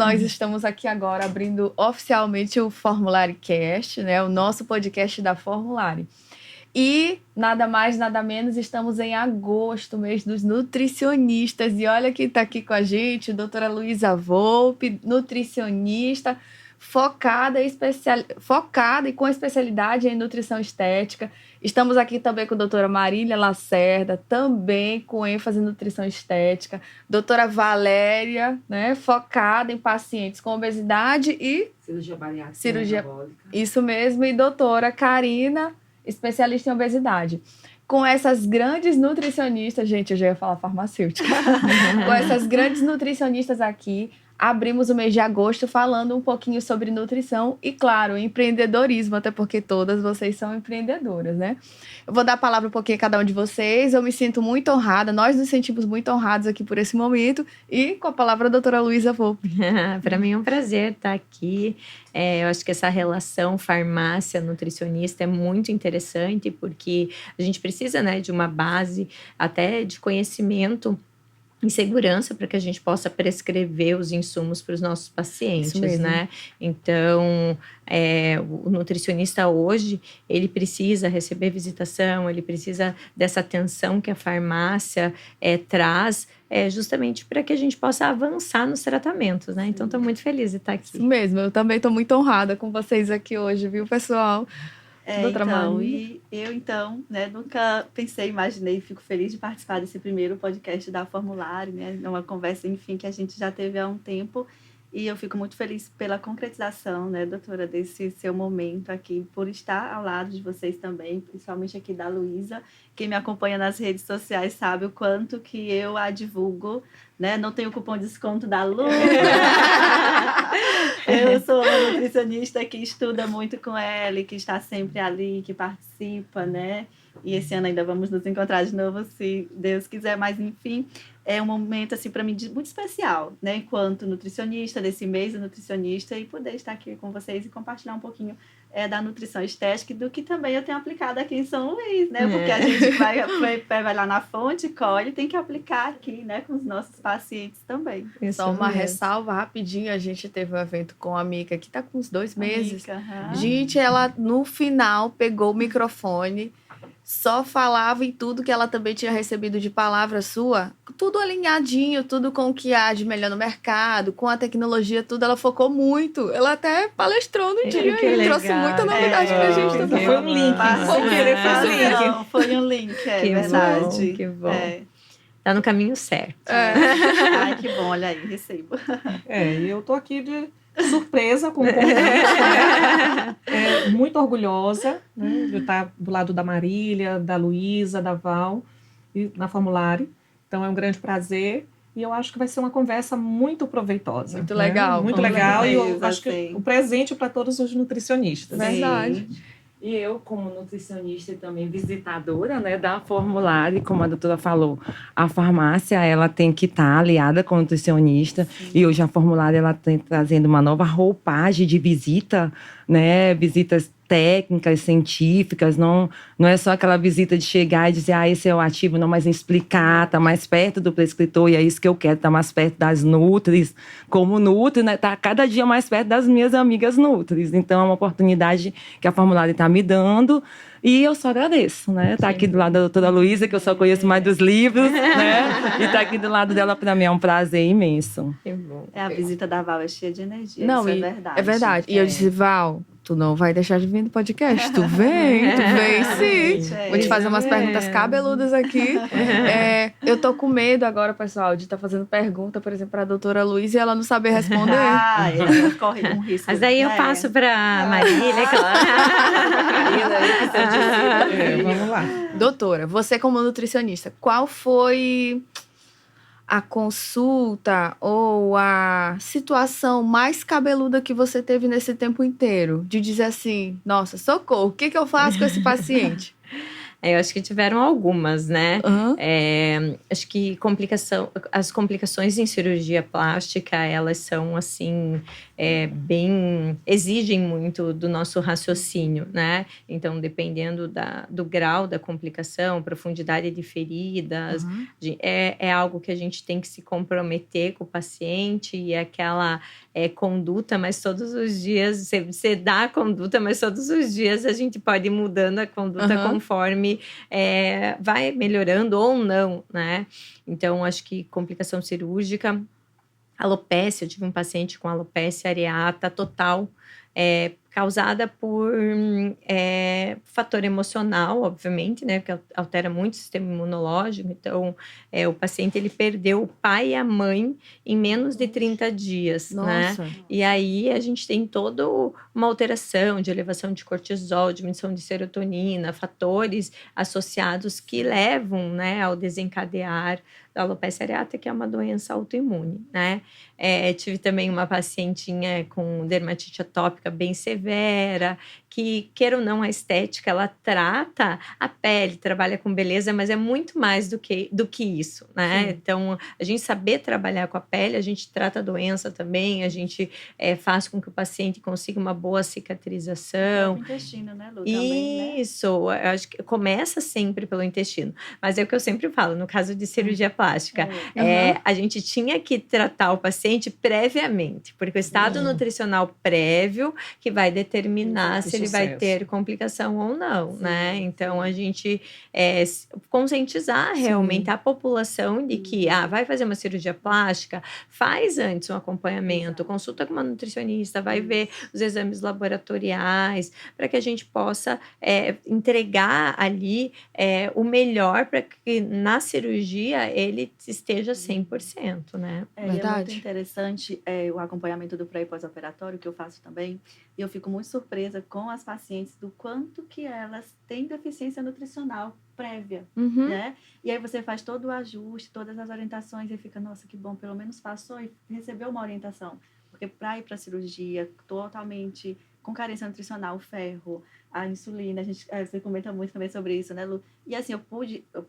nós estamos aqui agora abrindo oficialmente o Formulary Cast, né? O nosso podcast da Formulary. E nada mais, nada menos, estamos em agosto, mês dos nutricionistas. E olha quem está aqui com a gente, a doutora Luísa Volpe, nutricionista, focada e com especialidade em nutrição estética. Estamos aqui também com a doutora Marília Lacerda, também com ênfase em nutrição estética. Doutora Valéria, né, focada em pacientes com obesidade e... Cirurgia bariátrica metabólica. Isso mesmo. E doutora Karina, especialista em obesidade. Com essas grandes nutricionistas, gente, eu já ia falar farmacêutica. Com essas grandes nutricionistas aqui, abrimos o mês de agosto falando um pouquinho sobre nutrição e, claro, empreendedorismo, até porque todas vocês são empreendedoras, né? Eu vou dar a palavra um pouquinho a cada um de vocês. Eu me sinto muito honrada, nós nos sentimos muito honrados aqui por esse momento. E com a palavra a doutora Luísa Volpe. Para mim é um prazer estar aqui. Eu acho que essa relação farmácia-nutricionista é muito interessante, porque a gente precisa, né, de uma base até de conhecimento e segurança para que a gente possa prescrever os insumos para os nossos pacientes, né? Então, o nutricionista hoje, ele precisa receber visitação, ele precisa dessa atenção que a farmácia traz, justamente para que a gente possa avançar nos tratamentos, né? Então, estou muito feliz de estar aqui. Isso mesmo, eu também estou muito honrada com vocês aqui hoje, viu, pessoal? E eu, né, nunca imaginei, fico feliz de participar desse primeiro podcast da Formulary, né, uma conversa, enfim, que a gente já teve há um tempo, e eu fico muito feliz pela concretização, né, doutora, desse seu momento aqui, por estar ao lado de vocês também, principalmente aqui da Luísa. Quem me acompanha nas redes sociais sabe o quanto que eu a divulgo, né, não tenho cupom de desconto da Lu. Eu sou uma nutricionista que estuda muito com ela, que está sempre ali, que participa, né? E esse ano ainda vamos nos encontrar de novo, se Deus quiser. Mas, enfim, é um momento, assim, para mim, muito especial, né? Enquanto nutricionista, desse mês do nutricionista, e poder estar aqui com vocês e compartilhar um pouquinho da nutrição estética e do que também eu tenho aplicado aqui em São Luís, né? Porque a gente vai lá na fonte, colhe, tem que aplicar aqui, né? Com os nossos pacientes também. Só uma ressalva rapidinho, a gente teve um evento com a Mica, que tá com uns 2 meses. Gente, ela no final pegou o microfone, só falava em tudo que ela também tinha recebido de palavra sua, tudo alinhadinho, tudo com o que há de melhor no mercado, com a tecnologia, tudo. Ela focou muito. Ela até palestrou no dia e trouxe muita novidade pra gente também. Foi um link. Foi um link, que verdade. Bom, que bom. Tá no caminho certo. Ai, que bom, olha aí, recebo. E eu tô aqui de surpresa com o convite, né? Muito orgulhosa, né, de estar do lado da Marília, da Luísa, da Val e na Formulary. Então é um grande prazer e eu acho que vai ser uma conversa muito proveitosa. Muito legal. Muito legal e eu acho que o presente para todos os nutricionistas. Verdade. E eu, como nutricionista e também visitadora, né, da Formulary, como a doutora falou, a farmácia ela tem que estar aliada com o nutricionista. Sim. E hoje a Formulary ela tem trazendo uma nova roupagem de visita, né, visitas técnicas, científicas, não é só aquela visita de chegar e dizer, esse é o ativo, não, mas explicar, tá mais perto do prescritor, e é isso que eu quero, tá mais perto das nutris, como nutri, né, tá cada dia mais perto das minhas amigas nutris, então é uma oportunidade que a Formulary tá me dando, e eu só agradeço, né, tá aqui do lado da doutora Luísa, que eu só conheço mais dos livros, né, e tá aqui do lado dela, para mim é um prazer imenso. Que bom. A visita da Val é cheia de energia, não, isso é verdade. É verdade, e eu disse, Val, tu não vai deixar de vir no podcast, tu vem sim. Vou te fazer umas perguntas cabeludas aqui. Eu tô com medo agora, pessoal, de estar fazendo pergunta, por exemplo, pra doutora Luísa e ela não saber responder. Corre um risco. Mas daí eu passo pra Marília, claro. Vamos lá. Doutora, você como nutricionista, qual foi a consulta ou a situação mais cabeluda que você teve nesse tempo inteiro? De dizer assim, nossa, socorro, o que eu faço com esse paciente? Eu acho que tiveram algumas, né? Aham. Acho que as complicações em cirurgia plástica, elas são, assim, exigem muito do nosso raciocínio, né? Então, dependendo do grau da complicação, profundidade de feridas, Aham. é algo que a gente tem que se comprometer com o paciente e aquela conduta, mas todos os dias, você dá a conduta, mas todos os dias a gente pode ir mudando a conduta Aham. conforme vai melhorando ou não, né? Então, acho que complicação cirúrgica, alopécia, eu tive um paciente com alopécia areata total, causada por fator emocional, obviamente, né? Que altera muito o sistema imunológico. Então, o paciente ele perdeu o pai e a mãe em menos de 30 dias, né? Nossa. E aí a gente tem toda uma alteração de elevação de cortisol, diminuição de serotonina, fatores associados que levam, né, ao desencadear da alopecia areata, que é uma doença autoimune, né? Tive também uma pacientinha com dermatite atópica bem severa, que, queira ou não, a estética, ela trata a pele, trabalha com beleza, mas é muito mais do que isso, né? Sim. Então, a gente saber trabalhar com a pele, a gente trata a doença também, a gente faz com que o paciente consiga uma boa cicatrização. O intestino, né, Lu? Também, né? Isso, eu acho que começa sempre pelo intestino, mas é o que eu sempre falo, no caso de cirurgia plástica, a gente tinha que tratar o paciente previamente, porque o estado nutricional prévio que vai determinar se ele vai sucesso. ter complicação ou não, né? Então, a gente conscientizar realmente a população de que, vai fazer uma cirurgia plástica, faz antes um acompanhamento, consulta com uma nutricionista, vai ver os exames laboratoriais, para que a gente possa entregar ali o melhor para que na cirurgia ele esteja 100%, né? É muito Verdade. interessante o acompanhamento do pré e pós-operatório, que eu faço também. E eu fico muito surpresa com as pacientes do quanto que elas têm deficiência nutricional prévia, Uhum. né? E aí você faz todo o ajuste, todas as orientações e fica, nossa, que bom, pelo menos passou e recebeu uma orientação. Porque para ir para a cirurgia totalmente com carência nutricional, ferro, a insulina, você comenta muito também sobre isso, né, Lu? E assim, eu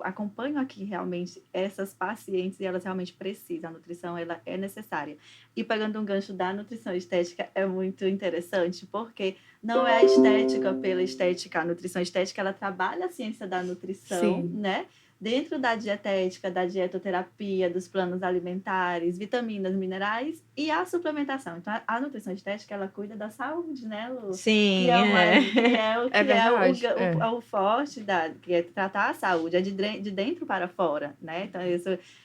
acompanho aqui realmente essas pacientes e elas realmente precisam, a nutrição ela é necessária. E pegando um gancho da nutrição estética, é muito interessante, porque não é a estética pela estética, a nutrição estética, ela trabalha a ciência da nutrição, Sim. né? Dentro da dietética, da dietoterapia, dos planos alimentares, vitaminas, minerais e a suplementação. Então, a nutrição estética, ela cuida da saúde, né, Lu? Sim, verdade, O forte que é tratar a saúde, é de dentro para fora, né? Então,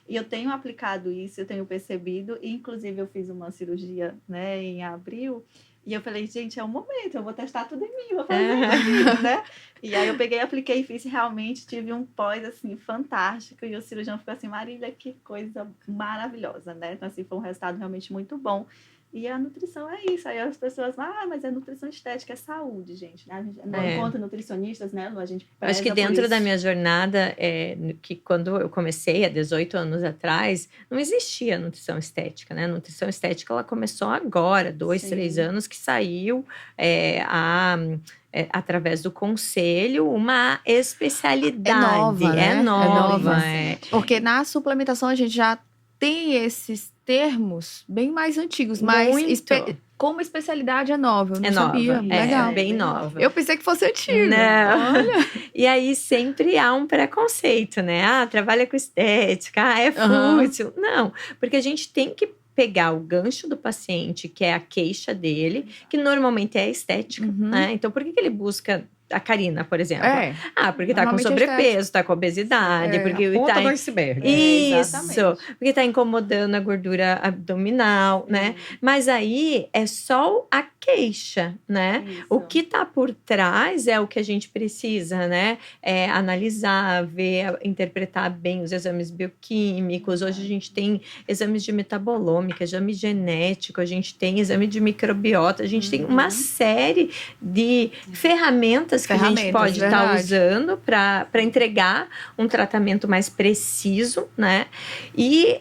e eu tenho aplicado isso, eu tenho percebido, e inclusive eu fiz uma cirurgia, né, em abril, e eu falei, gente, é o momento, eu vou testar tudo em mim, vou fazer isso, né? E aí eu peguei, apliquei e fiz, e realmente tive um pós, assim, fantástico, e o cirurgião ficou assim, Marília, que coisa maravilhosa, né? Então, assim, foi um resultado realmente muito bom. E a nutrição é isso. Aí as pessoas, mas é nutrição estética, é saúde, gente. Né? A gente não encontra nutricionistas, né, Lu? A gente acho que dentro da minha jornada, que quando eu comecei, há 18 anos atrás, não existia nutrição estética, né? A nutrição estética, ela começou agora, 2, 3 anos, que saiu através do conselho, uma especialidade. É nova, né? É nova. Porque na suplementação a gente já tem esses termos bem mais antigos, mas Muito. como especialidade é nova, eu não É nova, sabia. Legal. é bem nova. Eu pensei que fosse antiga. Não. Olha. E aí sempre há um preconceito, né? Trabalha com estética, é fútil. Não, porque a gente tem que pegar o gancho do paciente, que é a queixa dele, que normalmente é estética, né? Então, por que ele busca a Karina, por exemplo? Porque tá com sobrepeso, tá com obesidade, porque a ponta tá do iceberg. Isso, porque tá incomodando a gordura abdominal, né? Mas aí é só a queixa, né? Isso. O que tá por trás é o que a gente precisa, né? Analisar, ver, interpretar bem os exames bioquímicos. Hoje a gente tem exames de metabolômica, exame genético, a gente tem exame de microbiota, a gente tem uma série de ferramentas que a gente pode estar usando para entregar um tratamento mais preciso, né? E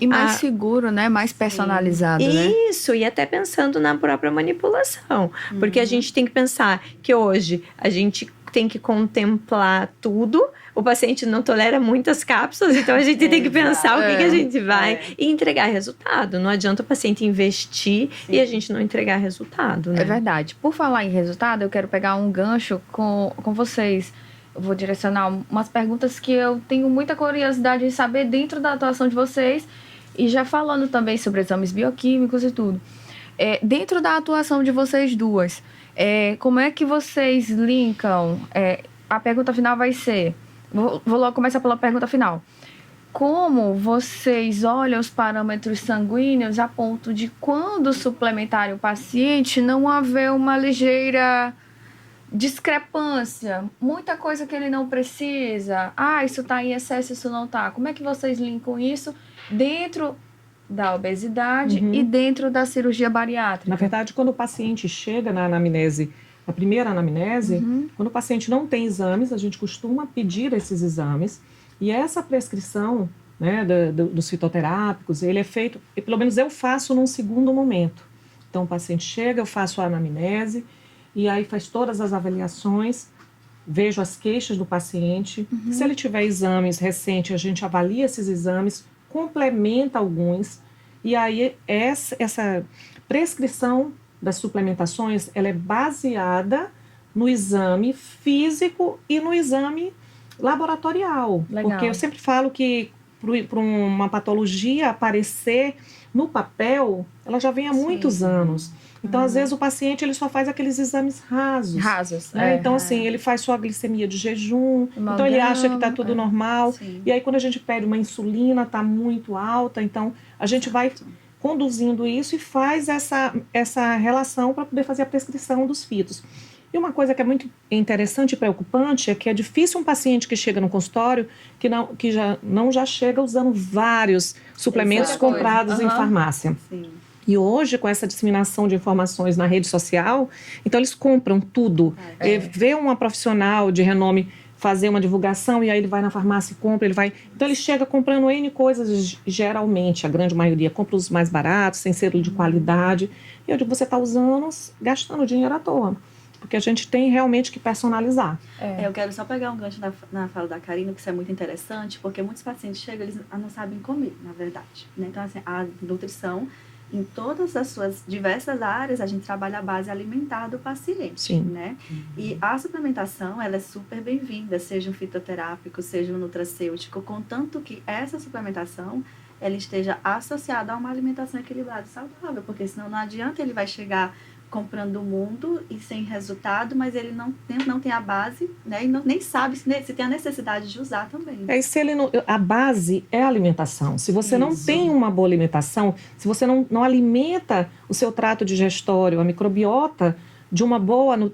mais seguro, né? Mais personalizado, né? Isso, e até pensando na própria manipulação. Porque a gente tem que pensar que hoje a gente tem que contemplar tudo. O paciente não tolera muitas cápsulas, então a gente tem que pensar o que a gente vai e entregar resultado. Não adianta o paciente investir e a gente não entregar resultado, né? É verdade. Por falar em resultado, eu quero pegar um gancho com vocês. Eu vou direcionar umas perguntas que eu tenho muita curiosidade de saber dentro da atuação de vocês e já falando também sobre exames bioquímicos e tudo. Dentro da atuação de vocês duas, como é que vocês linkam? A pergunta final vai ser... Vou logo começar pela pergunta final. Como vocês olham os parâmetros sanguíneos a ponto de, quando suplementarem o paciente, não haver uma ligeira discrepância? Muita coisa que ele não precisa. Isso está em excesso, isso não está. Como é que vocês linkam isso dentro da obesidade e dentro da cirurgia bariátrica? Na verdade, quando o paciente chega na anamnese, na primeira anamnese, quando o paciente não tem exames, a gente costuma pedir esses exames. E essa prescrição, né, dos fitoterápicos, ele é feito, e pelo menos eu faço num segundo momento. Então, o paciente chega, eu faço a anamnese, e aí faz todas as avaliações, vejo as queixas do paciente. Se ele tiver exames recentes, a gente avalia esses exames, complementa alguns, e aí essa prescrição das suplementações, ela é baseada no exame físico e no exame laboratorial. Legal. Porque eu sempre falo que para uma patologia aparecer no papel, ela já vem há muitos anos. Então, às vezes, o paciente ele só faz aqueles exames rasos. Né? Então, assim, ele faz sua glicemia de jejum, então ele acha que está tudo normal. Sim. E aí, quando a gente pede uma insulina, está muito alta, então a gente vai conduzindo isso e faz essa relação para poder fazer a prescrição dos fitos. E uma coisa que é muito interessante e preocupante é que é difícil um paciente que chega no consultório que já chega usando vários suplementos comprados em farmácia. Sim. E hoje, com essa disseminação de informações na rede social, então eles compram tudo. Vê uma profissional de renome fazer uma divulgação e aí ele vai na farmácia e compra, então ele chega comprando N coisas, geralmente, a grande maioria compra os mais baratos, sem selo de qualidade. E eu digo, você está usando, gastando dinheiro à toa. Porque a gente tem realmente que personalizar. Eu quero só pegar um gancho na fala da Karina, que isso é muito interessante, porque muitos pacientes chegam, eles não sabem comer, na verdade. Né? Então, assim, a nutrição, em todas as suas diversas áreas, a gente trabalha a base alimentar do paciente. Sim. Né? E a suplementação, ela é super bem-vinda, seja um fitoterápico, seja um nutracêutico, contanto que essa suplementação ela esteja associada a uma alimentação equilibrada e saudável, porque senão não adianta, ele vai chegar comprando o mundo e sem resultado, mas ele não tem a base, né? E nem sabe se tem a necessidade de usar também. E se ele a base é a alimentação. Se você não tem uma boa alimentação, se você não alimenta o seu trato digestório, a microbiota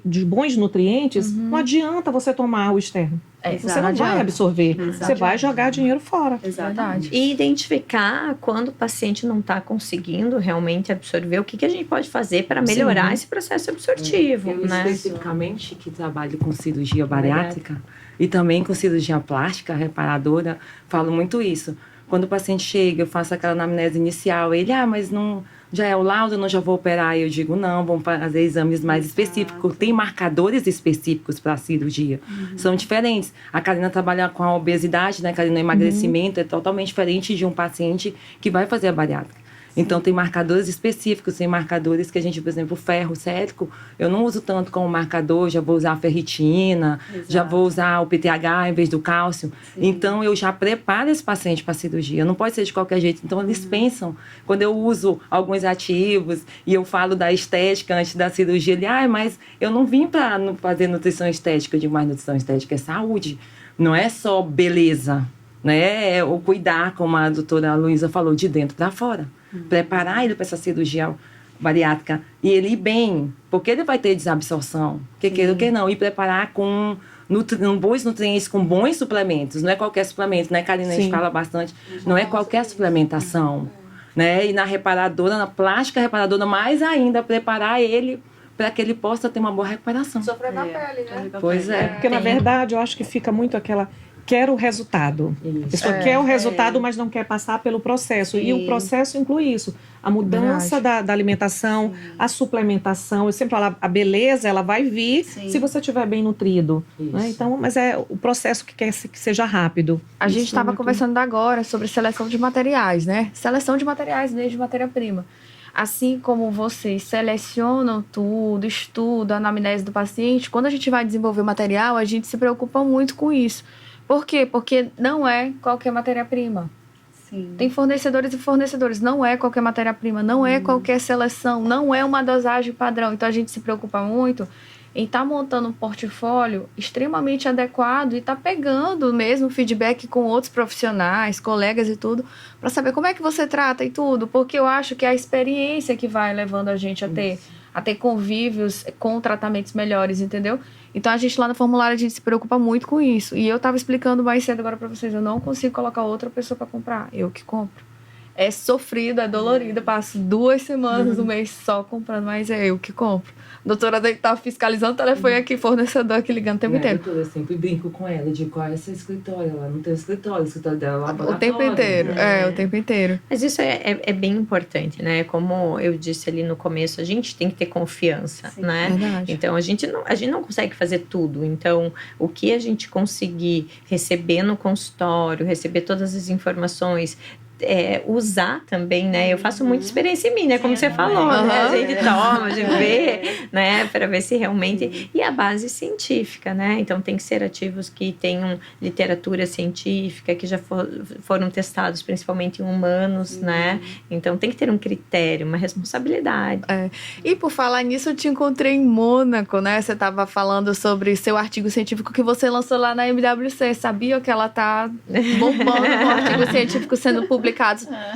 de bons nutrientes, não adianta você tomar o externo. Você não vai absorver. Você vai jogar dinheiro fora. Exatamente. E identificar quando o paciente não está conseguindo realmente absorver, o que a gente pode fazer para melhorar esse processo absortivo. Eu né? especificamente que trabalho com cirurgia bariátrica e também com cirurgia plástica, reparadora, falo muito isso. Quando o paciente chega, eu faço aquela anamnese inicial, ele, mas não... Já é o laudo, não já vou operar. Eu digo, não, vamos fazer exames mais específicos. Tem marcadores específicos para a cirurgia. São diferentes. A Karina trabalha com a obesidade, né? Karina, o emagrecimento é totalmente diferente de um paciente que vai fazer a bariátrica. Então, tem marcadores específicos, tem marcadores que a gente, por exemplo, o ferro cérico, eu não uso tanto como marcador, já vou usar a ferritina, já vou usar o PTH em vez do cálcio. Sim. Então, eu já preparo esse paciente para a cirurgia, não pode ser de qualquer jeito. Então, eles pensam, quando eu uso alguns ativos e eu falo da estética antes da cirurgia, ele, mas eu não vim para fazer nutrição estética. Eu digo, mas nutrição estética é saúde, não é só beleza, né? É o cuidar, como a doutora Luísa falou, de dentro para fora. Preparar ele para essa cirurgia bariátrica e ele ir bem, porque ele vai ter desabsorção, queira ou que não, e preparar com bons nutrientes, com bons suplementos, não é qualquer suplemento, né, Karina? A gente fala bastante, não é qualquer suplementação, né? E na reparadora, na plástica reparadora, mais ainda, preparar ele para que ele possa ter uma boa recuperação. Sofrer na pele, né? Pois é. Porque, na verdade, eu acho que fica muito aquela quer o resultado. Isso. A pessoa quer o resultado, mas não quer passar pelo processo. Sim. E o processo inclui isso. A mudança da alimentação, a suplementação. Eu sempre falo, a beleza, ela vai vir Sim. se você estiver bem nutrido. Isso. Né? Então, mas é o processo que quer que seja rápido. A gente Isso é estava muito- conversando agora sobre seleção de materiais, né? Seleção de materiais desde matéria-prima. Assim como vocês selecionam tudo, estudam a anamnese do paciente, quando a gente vai desenvolver material, a gente se preocupa muito com isso. Por quê? Porque não é qualquer matéria-prima. Sim. Tem fornecedores e fornecedores. Não é qualquer matéria-prima, não é qualquer seleção, não é uma dosagem padrão. Então a gente se preocupa muito em estar montando um portfólio extremamente adequado e estar pegando mesmo feedback com outros profissionais, colegas e tudo, para saber como é que você trata e tudo, porque eu acho que é a experiência que vai levando a gente a ter convívios com tratamentos melhores, entendeu? Então a gente lá no formulário, a gente se preocupa muito com isso. E eu estava explicando mais cedo agora para vocês, eu não consigo colocar outra pessoa para comprar, eu que compro. É sofrido, é dolorido, eu passo 2 semanas no mês só comprando, mas é eu que compro. A doutora tá fiscalizando o telefone aqui, fornecedor aqui ligando o tempo Né, inteiro. doutora, eu sempre brinco com ela, de qual é seu escritório? Ela não tem escritório, o escritório dela é O laboratório. tempo inteiro, o tempo inteiro. Mas isso é bem importante, né? Como eu disse ali no começo, a gente tem que ter confiança, Sim. né? Verdade. Então, a gente não consegue fazer tudo. Então, o que a gente conseguir receber no consultório, receber todas as informações, usar também, né? Eu faço muita experiência em mim, né? Como você falou, né? A gente toma, a gente vê, né? Para ver se realmente... E a base científica, né? Então, tem que ser ativos que tenham literatura científica, que já foram testados principalmente em humanos, né? Então, tem que ter um critério, uma responsabilidade. E por falar nisso, eu te encontrei em Mônaco, né? Você estava falando sobre seu artigo científico que você lançou lá na MWC. Sabia que ela tá bombando com o artigo científico sendo publicados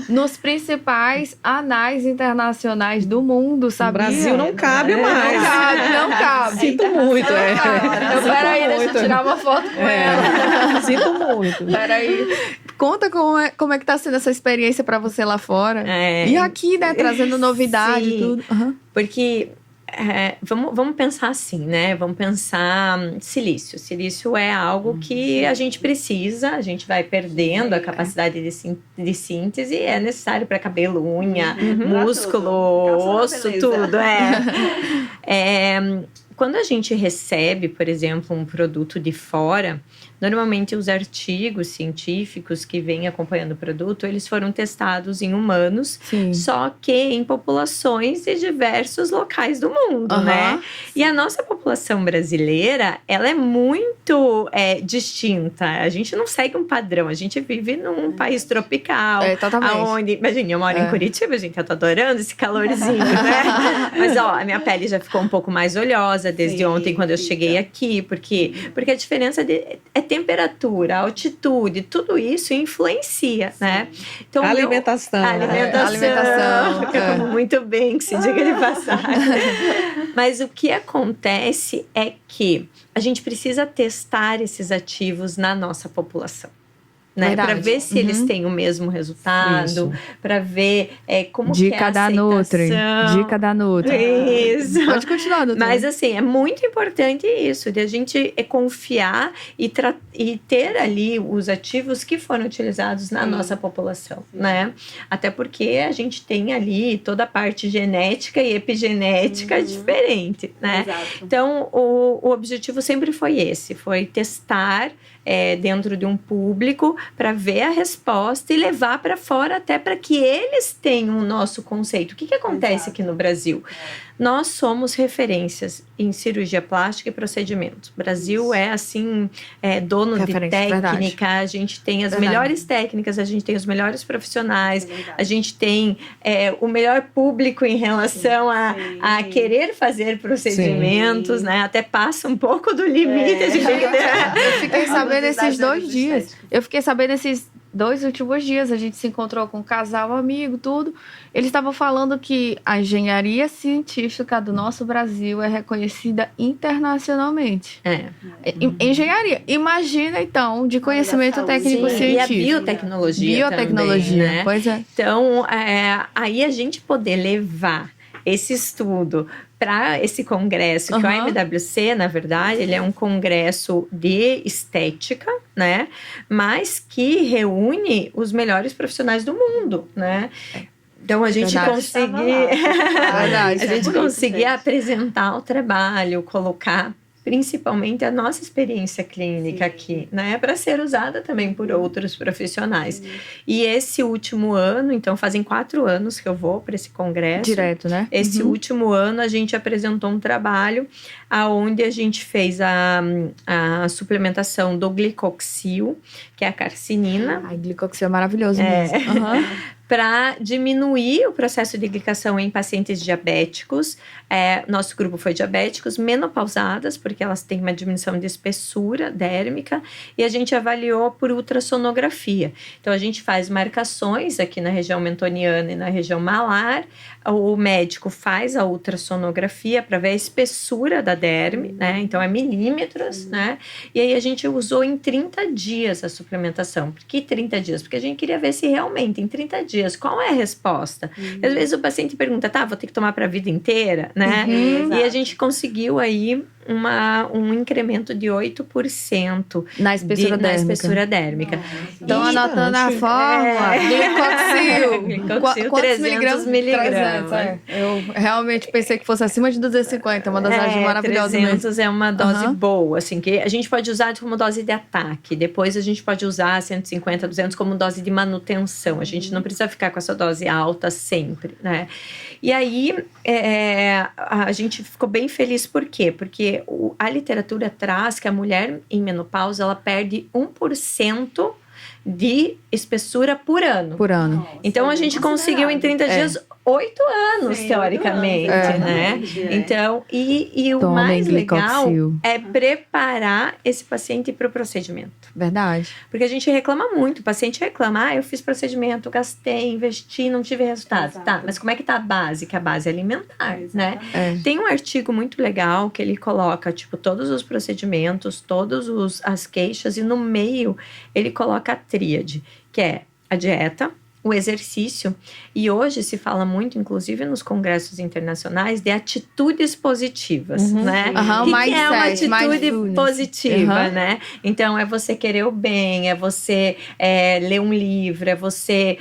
nos principais anais internacionais do mundo, O sabia? Brasil não cabe mais. Não cabe. Sinto muito, Então, peraí, deixa eu tirar uma foto com ela. Sinto muito. Peraí. Conta como é que tá sendo essa experiência para você lá fora. E aqui, né, trazendo novidade e tudo. Uhum. Porque vamos pensar assim, né? Vamos pensar silício. Silício é algo que a gente precisa, a gente vai perdendo a capacidade de síntese, é necessário para cabelo, unha, músculo, osso, tudo. Quando a gente recebe, por exemplo, um produto de fora, normalmente os artigos científicos que vêm acompanhando o produto, eles foram testados em humanos, Sim. só que em populações de diversos locais do mundo, né? E a nossa população brasileira, ela é muito distinta. A gente não segue um padrão, a gente vive num país tropical. Totalmente. Aonde, imagina, eu moro em Curitiba, gente, eu tô adorando esse calorzinho, né? Mas, a minha pele já ficou um pouco mais oleosa desde ontem, quando eu cheguei aqui, porque a diferença é temperatura, altitude, tudo isso influencia, né? Então, Alimentação. Alimentação. Eu como muito bem, que se diga de passagem. Mas o que acontece é que a gente precisa testar esses ativos na nossa população. Né? Para ver se eles têm o mesmo resultado, para ver como que é a aceitação. Dica da Nutri. Isso. Pode continuar, doutora. Mas assim, é muito importante isso, de a gente confiar e ter ali os ativos que foram utilizados na nossa população, né? Até porque a gente tem ali toda a parte genética e epigenética diferente, né? Exato. Então, o objetivo sempre foi esse, foi testar dentro de um público para ver a resposta e levar para fora até para que eles tenham o nosso conceito. O que acontece aqui no Brasil? Nós somos referências em cirurgia plástica e procedimentos. O Brasil é, assim, dono de técnica, verdade. a gente tem as melhores técnicas, a gente tem os melhores profissionais, a gente tem o melhor público em relação a querer fazer procedimentos, né? Até passa um pouco do limite. A gente tem que ter... Eu fiquei sabendo esses 2 dias. Eu fiquei sabendo esses 2 últimos dias. A gente se encontrou com um casal, amigo, tudo. Eles estavam falando que a engenharia científica do nosso Brasil é reconhecida internacionalmente. Engenharia. Imagina, então, de conhecimento técnico-científico. E a biotecnologia Biotecnologia, também, né? Pois é. Então, aí a gente poder levar esse estudo para esse congresso, que o AMWC, na verdade, ele é um congresso de estética, né? Mas que reúne os melhores profissionais do mundo, né? Então, a gente conseguir apresentar o trabalho, colocar principalmente a nossa experiência clínica aqui, né? Para ser usada também por outros profissionais. E esse último ano, então fazem 4 anos que eu vou para esse congresso. Direto, né? Esse último ano a gente apresentou um trabalho aonde a gente fez a suplementação do glicoxil, que é a carcinina. Ai, glicoxil é maravilhoso mesmo. Para diminuir o processo de glicação em pacientes diabéticos. Nosso grupo foi diabéticos menopausadas, porque elas têm uma diminuição de espessura dérmica, e a gente avaliou por ultrassonografia. Então, a gente faz marcações aqui na região mentoniana e na região malar. O médico faz a ultrassonografia para ver a espessura da derme, né? Então, é milímetros, né? E aí, a gente usou em 30 dias a suplementação. Por que 30 dias? Porque a gente queria ver se realmente, em 30 dias, qual é a resposta? Às vezes o paciente pergunta, vou ter que tomar para a vida inteira, né? E a gente conseguiu aí um incremento de 8% na espessura dérmica. Então, anotando a fórmula, glicoxil, quantos 300 miligramas. Eu realmente pensei que fosse acima de 250, uma dosagem maravilhosa 300 mesmo. É uma dose boa, assim, que a gente pode usar como dose de ataque, depois a gente pode usar 150, 200 como dose de manutenção, a gente não precisa ficar com essa dose alta sempre, né? E aí, a gente ficou bem feliz, por quê? Porque a literatura traz que a mulher em menopausa, ela perde 1% de espessura por ano. Nossa, então, a gente conseguiu em 30 dias 8 anos, teoricamente, né? Então, e o mais legal é preparar esse paciente para o procedimento. Verdade. Porque a gente reclama muito, o paciente reclama, eu fiz procedimento, gastei, investi, não tive resultado. Exato. Tá, mas como é que tá a base? Que a base é alimentar, né? Tem um artigo muito legal que ele coloca, tipo, todos os procedimentos, todas as queixas, e no meio ele coloca a tríade, que é a dieta, o exercício, e hoje se fala muito, inclusive nos congressos internacionais, de atitudes positivas, né? O que é uma atitude positiva, né? Então, é você querer o bem, é você ler um livro, é você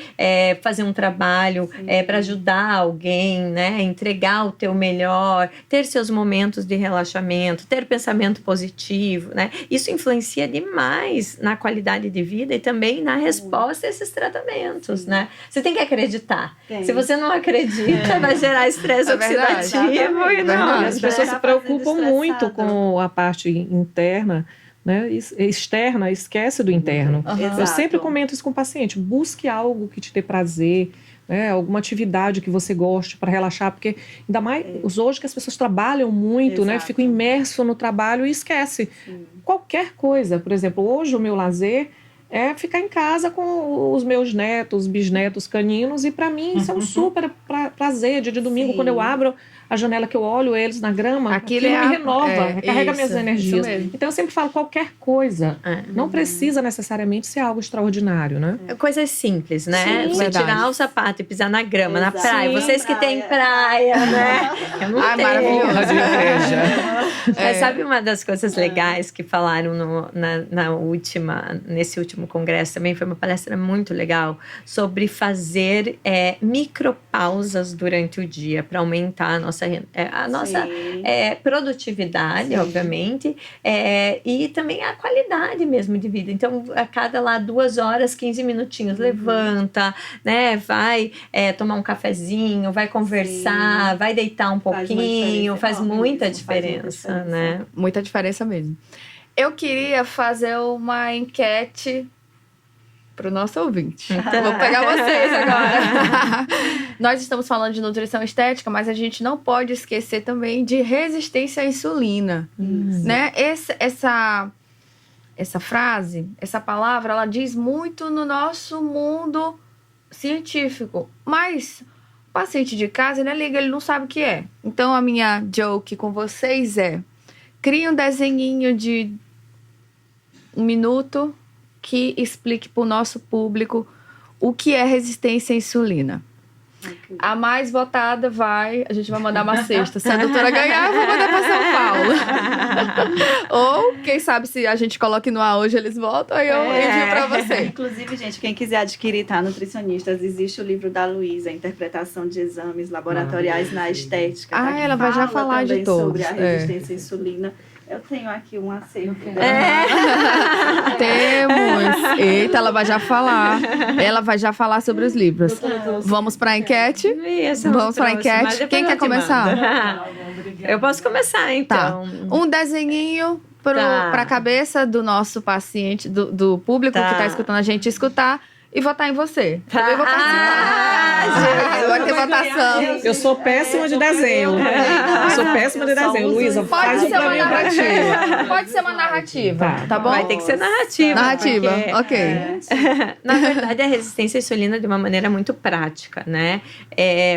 fazer um trabalho para ajudar alguém, né? Entregar o teu melhor, ter seus momentos de relaxamento, ter pensamento positivo, né? Isso influencia demais na qualidade de vida e também na resposta a esses tratamentos, né? Você tem que acreditar. Se você não acredita, vai gerar estresse oxidativo. E não, as pessoas se preocupam muito com a parte interna, né? Externa, esquece do interno. Eu sempre comento isso com o paciente. Busque algo que te dê prazer, né? Alguma atividade que você goste para relaxar, porque ainda mais hoje que as pessoas trabalham muito, né? Ficam imersos no trabalho e esquece qualquer coisa. Por exemplo, hoje o meu lazer é ficar em casa com os meus netos, bisnetos, caninos, e para mim isso é um super prazer. Dia de domingo, quando eu abro a janela, que eu olho eles na grama, aquilo me renova, recarrega minhas energias. Então eu sempre falo, qualquer coisa não precisa necessariamente ser algo extraordinário, né? Coisas simples, né? Você tirar o sapato e pisar na grama, na praia. Vocês que têm praia, né? Eu não tenho. Maravilhoso. Mas sabe uma das coisas legais que falaram nesse último congresso também, foi uma palestra muito legal sobre fazer micropausas durante o dia para aumentar a nossa produtividade, obviamente, e também a qualidade mesmo de vida. Então, a cada 2 horas, 15 minutinhos, levanta, né, vai tomar um cafezinho, vai conversar, vai deitar um pouquinho, faz muita diferença, né? Muita diferença mesmo. Eu queria fazer uma enquete para o nosso ouvinte. Vou pegar vocês agora. Nós estamos falando de nutrição estética, mas a gente não pode esquecer também de resistência à insulina. Né? Essa frase, essa palavra, ela diz muito no nosso mundo científico. Mas o paciente de casa, ele liga, ele não sabe o que é. Então, a minha joke com vocês crie um desenhinho de 1 minuto que explique para o nosso público o que é resistência à insulina. Ok. A mais votada a gente vai mandar uma cesta. Se a doutora ganhar, eu vou mandar para São Paulo. Ou, quem sabe, se a gente coloca no ar hoje, eles voltam, aí eu envio para você. Inclusive, gente, quem quiser adquirir, tá? Nutricionistas, existe o livro da Luísa, Interpretação de Exames Laboratoriais na Estética. Ah, tá? ela vai já Fala falar de também todos. sobre a resistência à insulina. Eu tenho aqui um acervo. Temos. Eita, ela vai já falar. Ela vai já falar sobre os livros. Vamos para a enquete? Isso, eu Vamos para a trouxe, mas enquete? depois Quem eu quer te começar? mando. Eu posso começar, então. Um desenhinho Tá. para a cabeça do nosso paciente, do público Tá. que está escutando a gente escutar e votar em você. Também vou participar. gente, Vai ter votação. Eu sou péssima de desenho. Eu sou péssima de desenho. Luísa, Pode faz um ser uma pra mim pra ti. narrativa. Pode ser uma narrativa. Tá bom? Vai ter que ser narrativa. Narrativa, porque, ok. Na verdade, a resistência à insulina de uma maneira muito prática, né?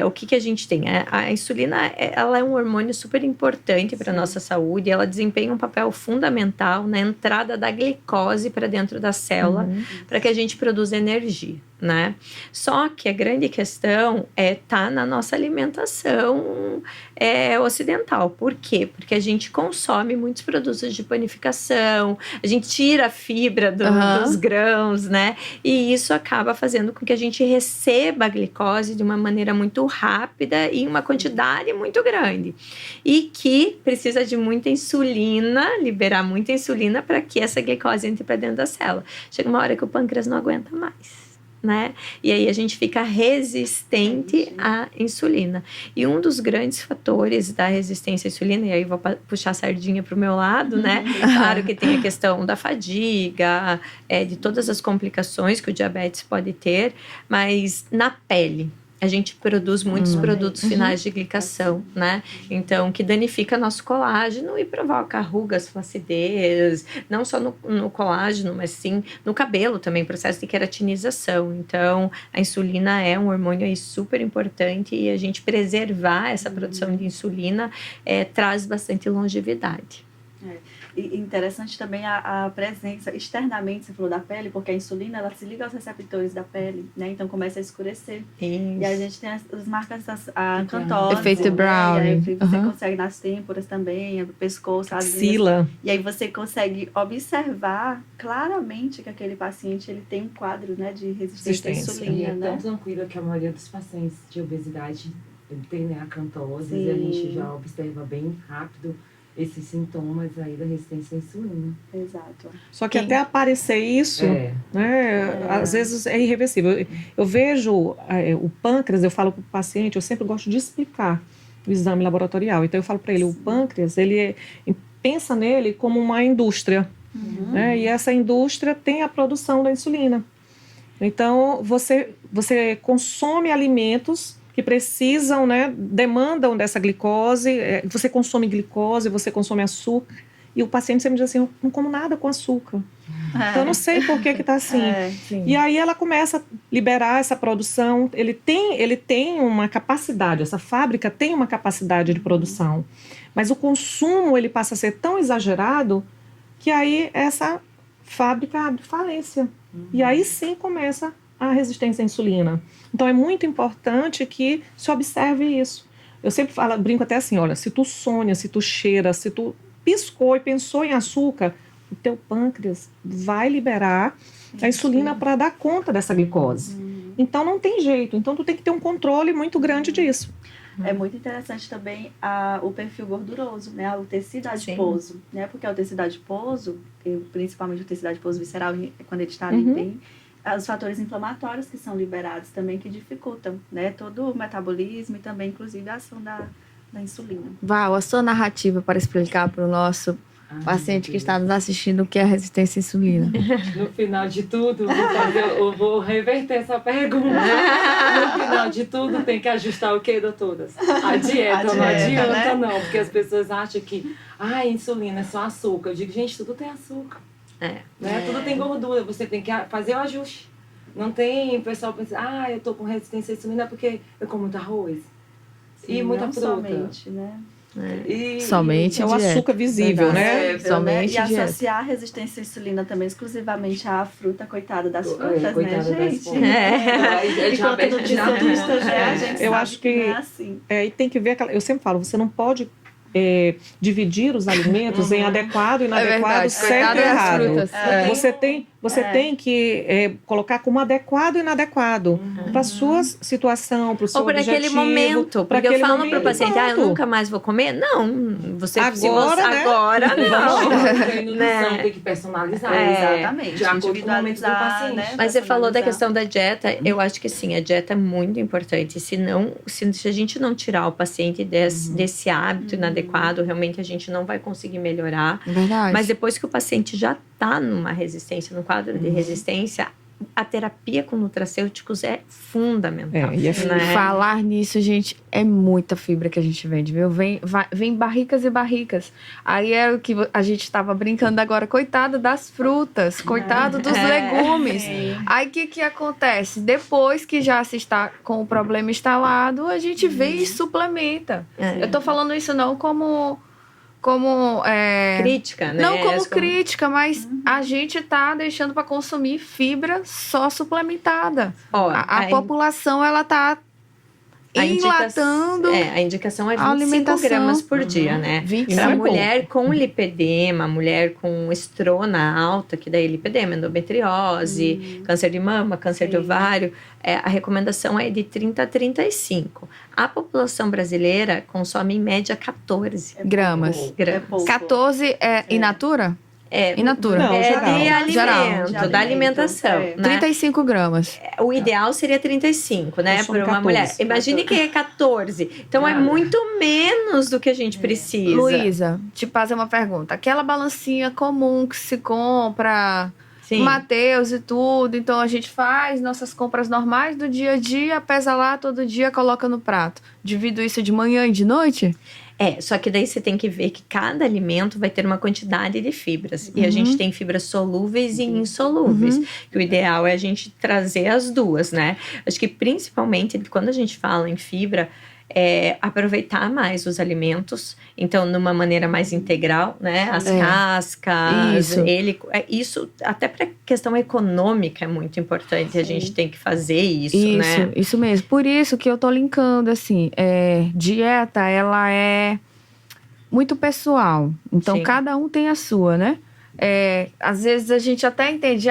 O que a gente tem? A insulina, ela é um hormônio super importante para a nossa saúde. Ela desempenha um papel fundamental na entrada da glicose para dentro da célula, para que a gente produza energia, né? Só que a grande questão tá na nossa alimentação ocidental. Por quê? Porque a gente consome muitos produtos de panificação, a gente tira a fibra dos grãos, né? E isso acaba fazendo com que a gente receba a glicose de uma maneira muito rápida e em uma quantidade muito grande. E que precisa de muita insulina, liberar muita insulina para que essa glicose entre para dentro da célula. Chega uma hora que o pâncreas não aguenta mais, né? E aí a gente fica resistente à insulina. E um dos grandes fatores da resistência à insulina, e aí vou puxar a sardinha para o meu lado, né? Claro que tem a questão da fadiga, de todas as complicações que o diabetes pode ter, mas na pele a gente produz muitos produtos finais de glicação, né? Então, que danifica nosso colágeno e provoca rugas, flacidez, não só no colágeno, mas sim no cabelo também, processo de queratinização. Então, a insulina é um hormônio aí super importante e a gente preservar essa produção de insulina traz bastante longevidade. E interessante também a presença externamente, você falou da pele, porque a insulina, ela se liga aos receptores da pele, né? Então começa a escurecer. Isso. E a gente tem as marcas a cantose, Efeito Brownie. Né? E aí você consegue nas têmporas também, no pescoço, as linhas. Axila. E aí você consegue observar claramente que aquele paciente ele tem um quadro, né, de resistência à Resistência. insulina, E é né? tão tranquila que a maioria dos pacientes de obesidade tem, né, a cantose, Sim. e a gente já observa bem rápido esses sintomas aí da resistência à insulina. Exato. Só que até aparecer isso, né, às vezes é irreversível. Eu vejo o pâncreas, eu falo para o paciente, eu sempre gosto de explicar o exame laboratorial. Então eu falo para ele, o pâncreas, pensa nele como uma indústria, né, e essa indústria tem a produção da insulina. Então você consome alimentos que precisam, né, demandam dessa glicose, você consome glicose, você consome açúcar, e o paciente sempre diz assim, eu não como nada com açúcar. Então eu não sei por que está assim. E aí ela começa a liberar essa produção, ele tem uma capacidade, essa fábrica tem uma capacidade de produção, mas o consumo ele passa a ser tão exagerado que aí essa fábrica abre falência. E aí sim começa a resistência à insulina. Então é muito importante que se observe isso. Eu sempre brinco até assim, olha, se tu sonha, se tu cheira, se tu piscou e pensou em açúcar, o teu pâncreas vai liberar a insulina para dar conta dessa glicose. Então não tem jeito, então tu tem que ter um controle muito grande disso. É muito interessante também o perfil gorduroso, né? O tecido adiposo, né? Porque o tecido adiposo, principalmente o tecido adiposo visceral, quando ele está ali bem, os fatores inflamatórios que são liberados também que dificultam, né? Todo o metabolismo e também, inclusive, a ação da insulina. Val, a sua narrativa para explicar para o nosso paciente que está nos assistindo o que é a resistência à insulina. No final de tudo, eu vou reverter essa pergunta. No final de tudo, tem que ajustar o quê, doutoras? A dieta não adianta, né? Não, porque as pessoas acham que insulina é só açúcar. Eu digo, gente, tudo tem açúcar. Né? Tudo tem gordura, você tem que fazer o ajuste. Não tem, o pessoal pensa, eu tô com resistência à insulina porque eu como muito arroz. Sim, e muita não fruta. Somente, né? E, Somente É o dieta. açúcar visível, né? né? Somente E dieta. associar a resistência à insulina também exclusivamente à fruta, coitada das frutas, coitada né, das gente? frutas. É Enquanto diabetes nutricionista já a gente Eu sabe acho que- não é assim. E tem que ver eu sempre falo, você não pode dividir os alimentos em adequado, inadequado, verdade. certo Coitada e das errado. frutas. É. Você tem que colocar como adequado e inadequado para a sua situação, para o seu Ou para aquele objetivo, momento. pra Porque eu aquele falo para o momento, paciente, eu pronto. nunca mais vou comer. Não, você Agora, né? agora não. Nutrição Né? tem que personalizar. Exatamente. De acordo com o momento do Individualizar, paciente. né? Mas você falou da Personalizar. questão da dieta, eu acho que sim, a dieta é muito importante. Se a gente não tirar o paciente desse hábito inadequado, realmente a gente não vai conseguir melhorar. Verdade. Mas depois que o paciente já está numa resistência, num quadro de resistência, a terapia com nutracêuticos é fundamental. E né? Falar nisso, gente, é muita fibra que a gente vende, viu? Vem barricas e barricas. Aí é o que a gente estava brincando agora. Coitado das frutas, coitado dos legumes. Sim. Aí o que acontece? Depois que já se está com o problema instalado, a gente vem e suplementa. É. Eu tô falando isso não como Crítica, né? não como Acho que- crítica, mas a gente tá deixando para consumir fibra só suplementada. Ó, A população, ela tá enlatando a indicação é a 25 alimentação. gramas por dia, né? 25. Para Não é mulher com lipedema, mulher com estrona alta, que daí lipedema, endometriose, câncer de mama, câncer de Sim. ovário, a recomendação é de 30 a 35. A população brasileira consome em média 14 gramas. gramas. pouco. 14 é in natura? É, In natura. Não, é geral. de alimento, Geral. De da alimento, alimentação. é. Né? 35 gramas. O ideal seria 35, né? Consome Para uma 14. mulher. Imagine que é 14. Então é Nada. muito menos do que a gente precisa. Luísa, te fazer uma pergunta. Aquela balancinha comum que se compra, Sim. Mateus e tudo. Então a gente faz nossas compras normais do dia a dia, pesa lá todo dia, coloca no prato. Divido isso de manhã e de noite? Só que daí você tem que ver que cada alimento vai ter uma quantidade de fibras. E a gente tem fibras solúveis e insolúveis. Que o ideal é a gente trazer as duas, né? Acho que principalmente quando a gente fala em fibra, aproveitar mais os alimentos. Então, numa maneira mais integral, né? As cascas, Isso. isso até para questão econômica é muito importante. A gente tem que fazer isso, né? Isso mesmo. Por isso que eu tô linkando, assim, dieta, ela é muito pessoal. Então, Sim. cada um tem a sua, né? Às vezes a gente até entende,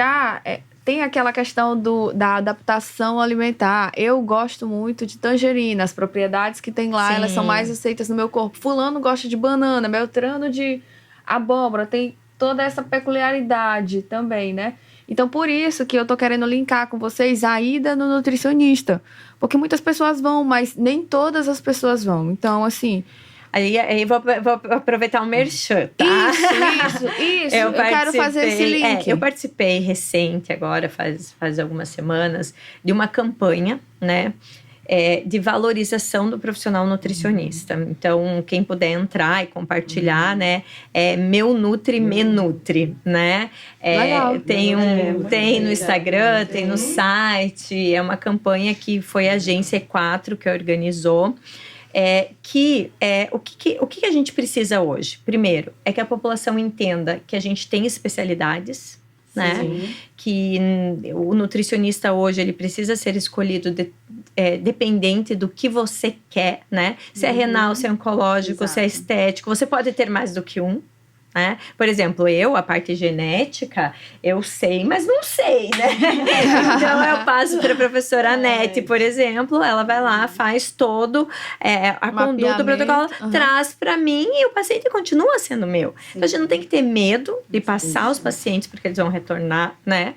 tem aquela questão da adaptação alimentar. Eu gosto muito de tangerina. As propriedades que tem lá, Sim. elas são mais aceitas no meu corpo. Fulano gosta de banana, Beltrano de abóbora. Tem toda essa peculiaridade também, né? Então, por isso que eu tô querendo linkar com vocês a ida no nutricionista. Porque muitas pessoas vão, mas nem todas as pessoas vão. Então, assim... Aí vou aproveitar o merchan, tá? Isso. Eu quero fazer esse link. Eu participei recente agora, faz algumas semanas, de uma campanha, né? De valorização do profissional nutricionista. Então, quem puder entrar e compartilhar, né? Meu Nutri, Me Nutri, né? Legal. Tem no Instagram, tem no site. É uma campanha que foi a agência E4 que organizou. O que a gente precisa hoje? Primeiro, é que a população entenda que a gente tem especialidades, né? Que o nutricionista hoje, ele precisa ser escolhido dependente do que você quer, né? Se é renal, se é oncológico, se é estético. Você pode ter mais do que um. Né? Por exemplo, a parte genética, eu sei, mas não sei, né? Então, eu passo para a professora Anete, por exemplo, ela vai lá, faz todo a conduta, o protocolo, traz para mim e o paciente continua sendo meu. Então, a gente não tem que ter medo de passar os pacientes, porque eles vão retornar, né?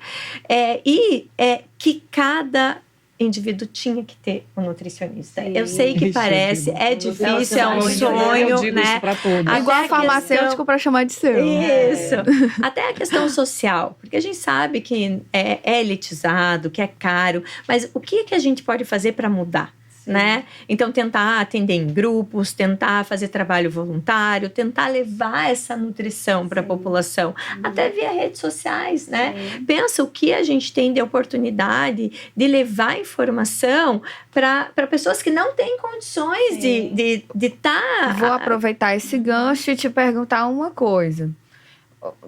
Que cada indivíduo tinha que ter um nutricionista. Eu sei que parece, é difícil, é um sonho, eu digo né? isso pra todos. Até Igual a farmacêutico questão- para chamar de seu. Isso. Até a questão social, porque a gente sabe que é elitizado, que é caro, mas o que a gente pode fazer para mudar? né? Então, tentar atender em grupos, tentar fazer trabalho voluntário, tentar levar essa nutrição para a população, até via redes sociais, né? Pensa o que a gente tem de oportunidade de levar informação para pessoas que não têm condições de estar... Vou aproveitar esse gancho e te perguntar uma coisa.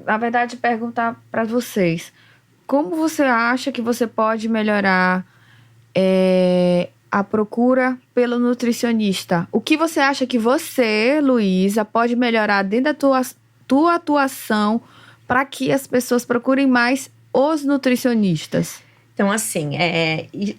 Na verdade, perguntar para vocês. Como você acha que você pode melhorar a procura pelo nutricionista? O que você acha que você, Luísa, pode melhorar dentro da tua atuação para que as pessoas procurem mais os nutricionistas? Então, assim,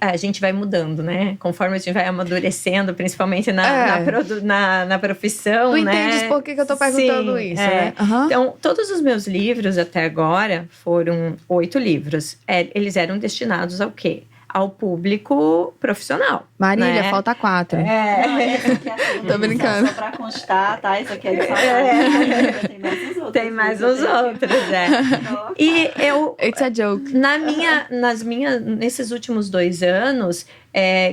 a gente vai mudando, né? Conforme a gente vai amadurecendo, principalmente na profissão, Tu né? entendes por que eu tô perguntando isso, né? Então, todos os meus livros até agora foram 8 livros. Eles eram destinados ao quê? Ao público profissional. Marília, né? falta 4. Não, essa aqui é a Tô brincando. Só pra constar, tá? Isso aqui é de Tem mais uns outros. Tem mais uns outros, E eu... It's a joke. Nesses últimos 2 anos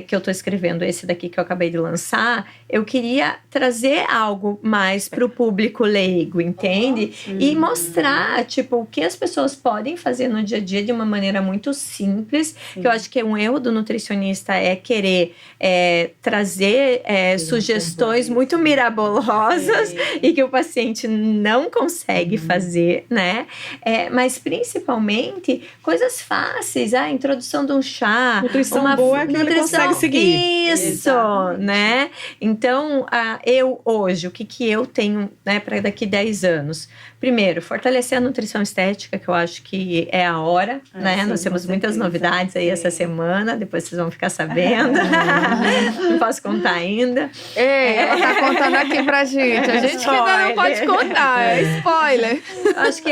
que eu tô escrevendo esse daqui que eu acabei de lançar, eu queria trazer algo mais pro público leigo, entende? E mostrar, tipo, o que as pessoas podem fazer no dia a dia de uma maneira muito simples, que eu acho que um erro do nutricionista é querer trazer sugestões muito mirabolosas e que o paciente não consegue fazer, né? Mas principalmente coisas fáceis, a introdução de um chá, Nutrição boa é que ele consegue seguir. Isso, né? Então, eu hoje, o que eu tenho, né, para daqui 10 anos? Primeiro, fortalecer a nutrição estética, que eu acho que é a hora, né? Sim, Nós temos muitas novidades aí essa semana, depois vocês vão ficar sabendo. Não posso contar ainda. Ei, ela tá contando aqui pra gente. A gente que ainda não pode contar, é spoiler. Eu acho que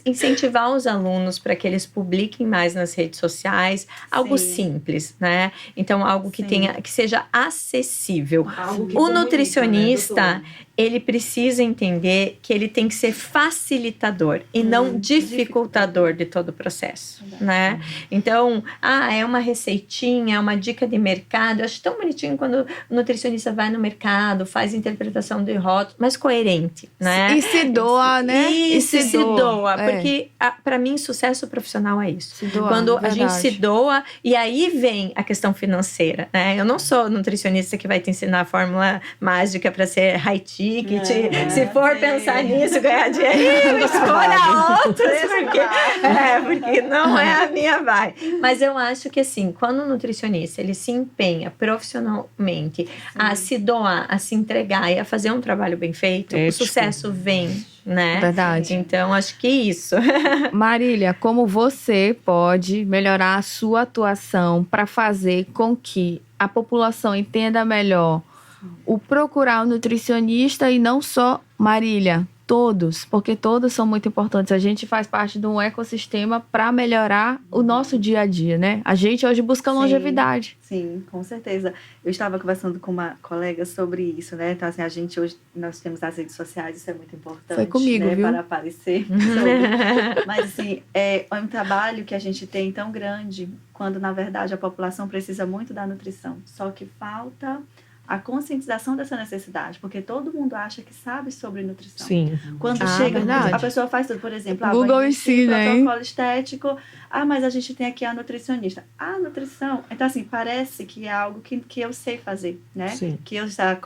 incentivar os alunos para que eles publiquem mais nas redes sociais, algo simples, né? Então, algo que seja acessível. O nutricionista, ele precisa entender que ele tem que ser facilitador e não dificultador de todo o processo, né? Então, é uma receitinha, é uma dica de mercado. Eu acho tão bonitinho quando o nutricionista vai no mercado, faz interpretação de rótulo, mas coerente, né? E se doa, né? Isso, e se doa. Porque, para mim, sucesso profissional é isso. Se doa, quando verdade. a gente se doa, e aí vem a questão financeira, né? Eu não sou nutricionista que vai te ensinar a fórmula mágica para ser high ticket. Se for pensar nisso, ganhar dinheiro, escolha outros, porque não é a minha vai. Mas eu acho que, assim, quando o nutricionista ele se empenha profissionalmente a se doar, a se entregar e a fazer um trabalho bem feito, o sucesso vem, né? Verdade. Então, acho que isso. Marília, como você pode melhorar a sua atuação para fazer com que a população entenda melhor o procurar um nutricionista e não só Marília, todos, porque todos são muito importantes. A gente faz parte de um ecossistema para melhorar o nosso dia a dia, né? A gente hoje busca longevidade. Sim, com certeza. Eu estava conversando com uma colega sobre isso, né? Então, assim, a gente hoje, nós temos as redes sociais, isso é muito importante. Foi comigo, né? viu? Para aparecer. Mas, assim, é um trabalho que a gente tem tão grande, quando, na verdade, a população precisa muito da nutrição. Só que falta a conscientização dessa necessidade, porque todo mundo acha que sabe sobre nutrição. Sim. Quando chega, verdade. a pessoa faz tudo, por exemplo, Google ensina, hein? protocolo estético, mas a gente tem aqui a nutricionista. A nutrição, então assim, parece que é algo que eu sei fazer, né? Sim. Que eu já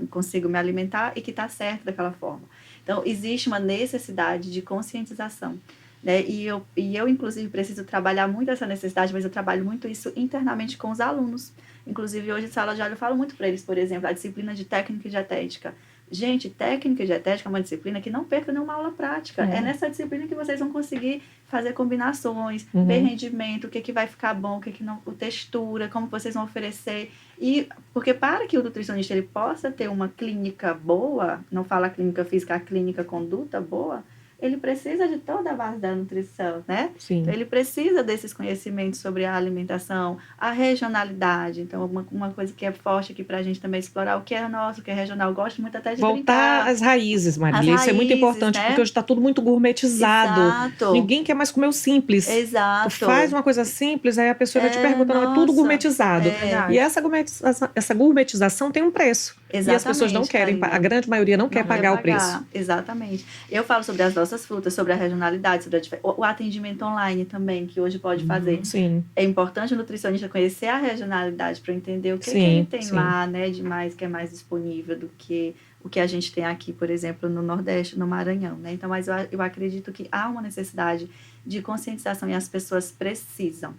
consigo me alimentar e que está certo daquela forma. Então, existe uma necessidade de conscientização. Né? E eu, inclusive, preciso trabalhar muito essa necessidade, mas eu trabalho muito isso internamente com os alunos. Inclusive, hoje, em sala de aula, eu falo muito para eles, por exemplo, a disciplina de técnica e dietética. Gente, técnica e dietética é uma disciplina que não perca nenhuma aula prática. É nessa disciplina que vocês vão conseguir fazer combinações, ver rendimento, o que vai ficar bom, o que não, a textura, como vocês vão oferecer. E porque para que o nutricionista ele possa ter uma clínica boa, não fala a clínica física, a clínica conduta boa, ele precisa de toda a base da nutrição, né? Sim. Então, ele precisa desses conhecimentos sobre a alimentação, a regionalidade. Então, uma coisa que é forte aqui para a gente também explorar o que é nosso, o que é regional. Eu gosto muito até de Voltar brincar. às raízes, Marília. Isso é muito raízes, importante, né? porque hoje está tudo muito gourmetizado. Exato. Ninguém quer mais comer o simples. Exato. Tu faz uma coisa simples, aí a pessoa vai te perguntar, não, é tudo nossa, gourmetizado. é. E essa gourmetização tem um preço. Exatamente, E as pessoas não querem, Karina. a grande maioria não quer pagar o preço. Exatamente. Eu falo sobre as nossas frutas, sobre a regionalidade, sobre o atendimento online também, que hoje pode fazer. Sim. É importante o nutricionista conhecer a regionalidade para entender o que, Sim, que ele tem sim. lá, né, de mais, que é mais disponível do que o que a gente tem aqui, por exemplo, no Nordeste, no Maranhão, né? Então, mas eu acredito que há uma necessidade de conscientização e as pessoas precisam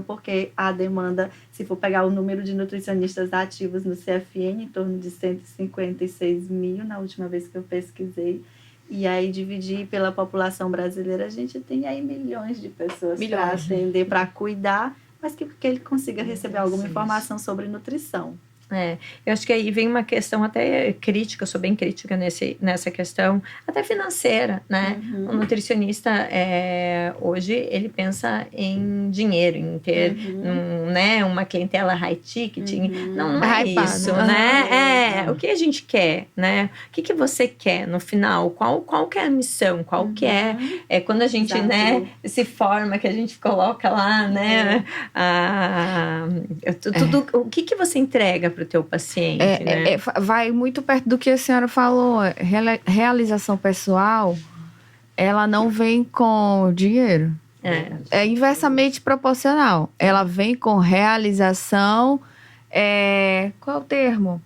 porque a demanda, se for pegar o número de nutricionistas ativos no CFN, em torno de 156 mil na última vez que eu pesquisei, e aí dividir pela população brasileira, a gente tem aí milhões de pessoas para atender, para cuidar, mas que ele consiga receber alguma informação sobre nutrição. Eu acho que aí vem uma questão até crítica, eu sou bem crítica nessa questão, até financeira, né? O nutricionista, hoje, ele pensa em dinheiro, em ter né, uma clientela high ticket. Não é isso, né? O que a gente quer, né? O que você quer no final? Qual que é a missão? Qual que é quando a gente, né, se forma, que a gente coloca lá, né? Tudo, o que você entrega para o teu paciente, né? Vai muito perto do que a senhora falou. Realização pessoal, ela não vem com dinheiro. É inversamente proporcional. Ela vem com realização. Qual é o termo?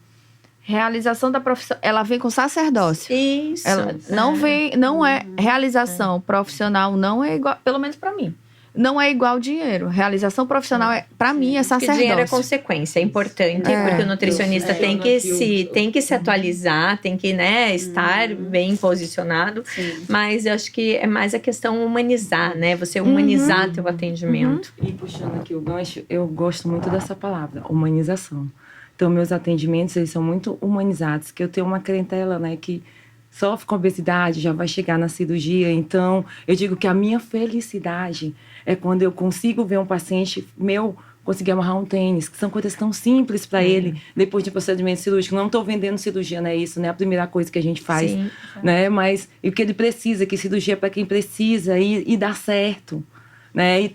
Realização da profissão. Ela vem com sacerdócio. Isso. Ela não é realização profissional, não é igual, pelo menos para mim. Não é igual dinheiro. Realização profissional, para mim, é sacerdócio. Porque dinheiro é consequência, é importante, porque o nutricionista tem que se atualizar, tem que, né, estar bem posicionado. Sim. Mas eu acho que é mais a questão humanizar, né? Você humanizar teu atendimento. E puxando aqui o gancho, eu gosto muito dessa palavra, humanização. Então, meus atendimentos, eles são muito humanizados, que eu tenho uma clientela, né, que sofre com obesidade, já vai chegar na cirurgia. Então, eu digo que a minha felicidade é quando eu consigo ver um paciente meu conseguir amarrar um tênis, que são coisas tão simples para ele, depois de procedimento cirúrgico. Não estou vendendo cirurgia, não é isso, né? A primeira coisa que a gente faz, né? Mas o que ele precisa, que cirurgia é para quem precisa e dá certo, né? E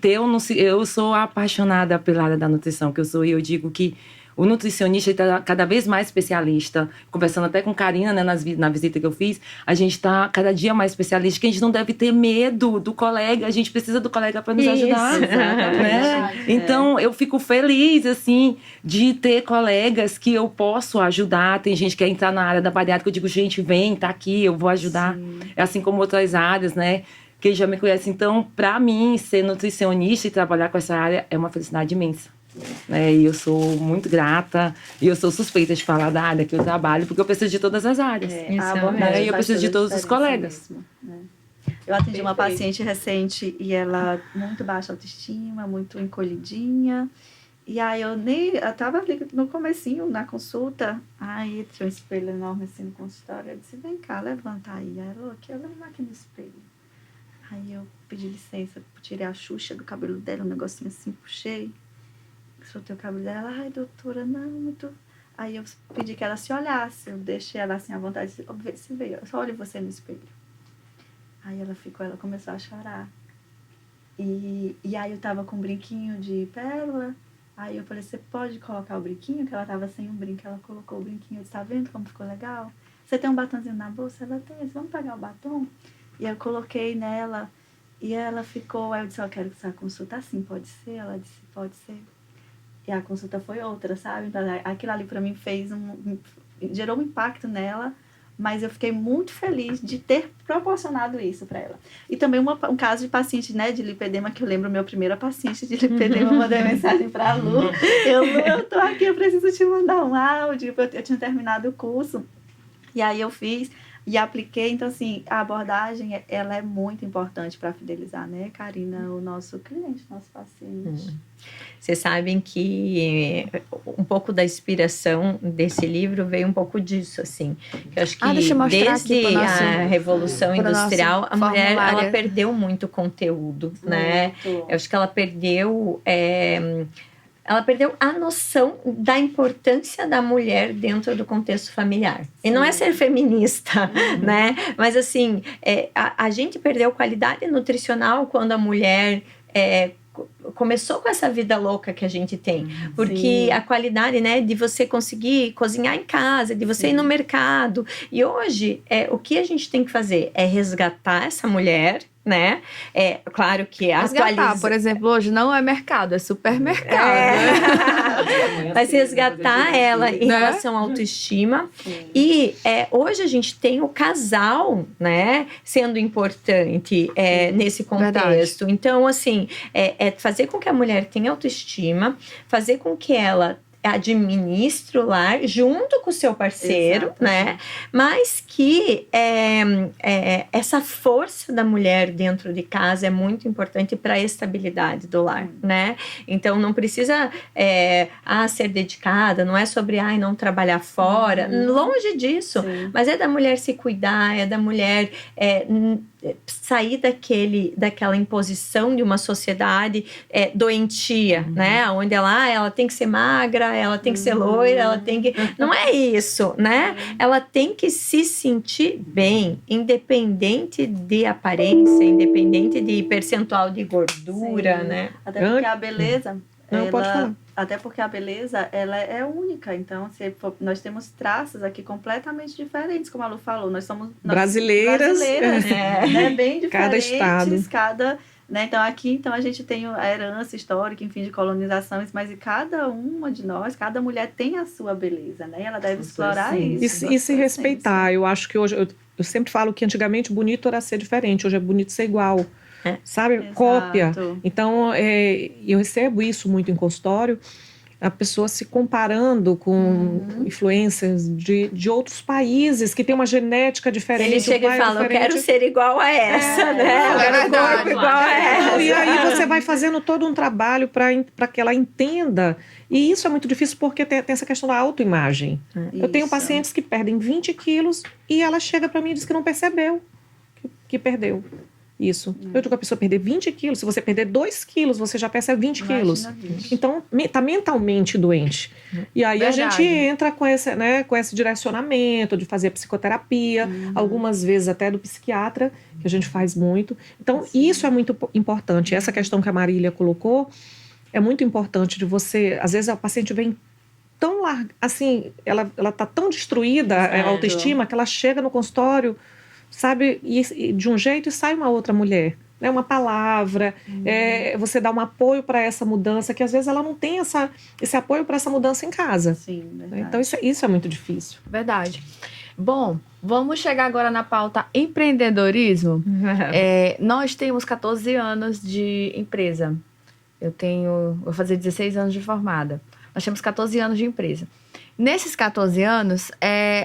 eu sou apaixonada pela área da nutrição, eu digo que o nutricionista está cada vez mais especialista. Conversando até com Karina, né, na visita que eu fiz, a gente está cada dia mais especialista, que a gente não deve ter medo do colega, a gente precisa do colega para nos ajudar. Né? Então, eu fico feliz, assim, de ter colegas que eu posso ajudar. Tem gente que quer entrar na área da bariátrica, eu digo, gente, vem, tá aqui, eu vou ajudar. É assim como outras áreas, né? Que já me conhecem. Então, para mim, ser nutricionista e trabalhar com essa área é uma felicidade imensa. E eu sou muito grata e eu sou suspeita de falar da área que eu trabalho, porque eu preciso de todas as áreas. E eu preciso de todos os colegas. Mesmo, né? Eu atendi uma paciente recente e ela muito baixa autoestima, muito encolhidinha. E aí eu tava ali no comecinho, na consulta, aí tinha um espelho enorme assim no consultório. Eu disse, vem cá, levanta aí. Aí ela, eu levo aqui no espelho. Aí eu pedi licença, tirei a xuxa do cabelo dela, um negocinho assim, puxei. Soltei o cabelo dela, ai, doutora, não, muito... Aí eu pedi que ela se olhasse, eu deixei ela assim à vontade, se veio, só olhe você no espelho. Aí ela começou a chorar. E aí eu tava com um brinquinho de pérola, aí eu falei, você pode colocar o brinquinho? Que ela tava sem um brinco, ela colocou o brinquinho, eu disse, tá vendo como ficou legal? Você tem um batonzinho na bolsa? Ela tem, eu disse, vamos pegar o batom? E eu coloquei nela, e ela ficou, aí eu disse, eu quero que essa consulta assim, pode ser? Ela disse, pode ser. E a consulta foi outra, sabe? Então, aquilo ali para mim gerou um impacto nela, mas eu fiquei muito feliz de ter proporcionado isso para ela. E também um caso de paciente, né, de lipedema, que eu lembro, meu primeiro paciente de lipedema, eu mandei mensagem para a Lu. Lu, eu tô aqui, eu preciso te mandar um áudio. Eu tinha terminado o curso. E aí eu fiz e apliquei. Então, assim, a abordagem, ela é muito importante para fidelizar, né, Karina, o nosso cliente, o nosso paciente. Vocês sabem que um pouco da inspiração desse livro veio um pouco disso, assim. Eu acho que deixa eu mostrar aqui desde pro nosso- a Revolução pro Industrial, nosso a mulher formulário. ela perdeu muito conteúdo, né? Muito. Eu acho que ela perdeu a noção da importância da mulher dentro do contexto familiar. E não é ser feminista, né? Mas, assim, a gente perdeu qualidade nutricional quando a mulher começou com essa vida louca que a gente tem. Porque Sim. a qualidade, né, de você conseguir cozinhar em casa, de você ir no mercado. E hoje, o que a gente tem que fazer é resgatar essa mulher, né? Claro que Resgatar, por exemplo, hoje não é mercado, é supermercado. né? Mas resgatar ela em Né? relação à autoestima. Sim. E hoje a gente tem o casal, né, sendo importante nesse contexto. Então, assim, fazer com que a mulher tenha autoestima, fazer com que ela administre o lar junto com o seu parceiro, Exato. né? Mas que essa força da mulher dentro de casa é muito importante para a estabilidade do lar, né? Então, não precisa ser dedicada, não é sobre não trabalhar fora, longe disso. Sim. Mas é da mulher se cuidar, é da mulher sair daquela imposição de uma sociedade doentia, né? Onde ela tem que ser magra, ela tem que ser loira, ela tem que... Não é isso, né? Ela tem que se sentir bem, independente de aparência, independente de percentual de gordura, Sim. né? Até porque a beleza... Não, pode falar. Até porque a beleza, ela é única. Então, nós temos traços aqui completamente diferentes, como a Lu falou. Nós somos Brasileiras. né? Bem Cada diferentes. estado. Né? Então, aqui a gente tem a herança histórica, enfim, de colonizações, mas cada uma de nós, cada mulher tem a sua beleza, né? E ela deve explorar isso. E se respeitar. Eu acho que hoje... Eu sempre falo que antigamente bonito era ser diferente, hoje é bonito ser igual. Sabe? Exato. Cópia. Então, eu recebo isso muito em consultório, a pessoa se comparando com influências de outros países que tem uma genética diferente. Ele chega e fala, eu quero ser igual a essa, né? Eu quero corpo igual a essa. E aí você vai fazendo todo um trabalho para que ela entenda. E isso é muito difícil porque tem essa questão da autoimagem. Eu tenho pacientes que perdem 20 quilos e ela chega para mim e diz que não percebeu que perdeu. Isso. Eu digo a pessoa perder 20 quilos, se você perder 2 quilos, você já percebe 20 quilos. 20. Então, tá mentalmente doente. E aí a gente entra com esse direcionamento de fazer psicoterapia, algumas vezes até do psiquiatra, que a gente faz muito. Então, isso é muito importante. Essa questão que a Marília colocou é muito importante de você... Às vezes, a paciente vem tão larga, assim, ela tá tão destruída, a autoestima, que ela chega no consultório... sabe, e de um jeito e sai uma outra mulher, né? Uma palavra, você dá um apoio para essa mudança, que às vezes ela não tem esse apoio para essa mudança em casa. Sim, verdade. Então isso é muito difícil. Verdade. Bom, vamos chegar agora na pauta empreendedorismo. Nós temos 14 anos de empresa. Vou fazer 16 anos de formada. Nós temos 14 anos de empresa. Nesses 14 anos,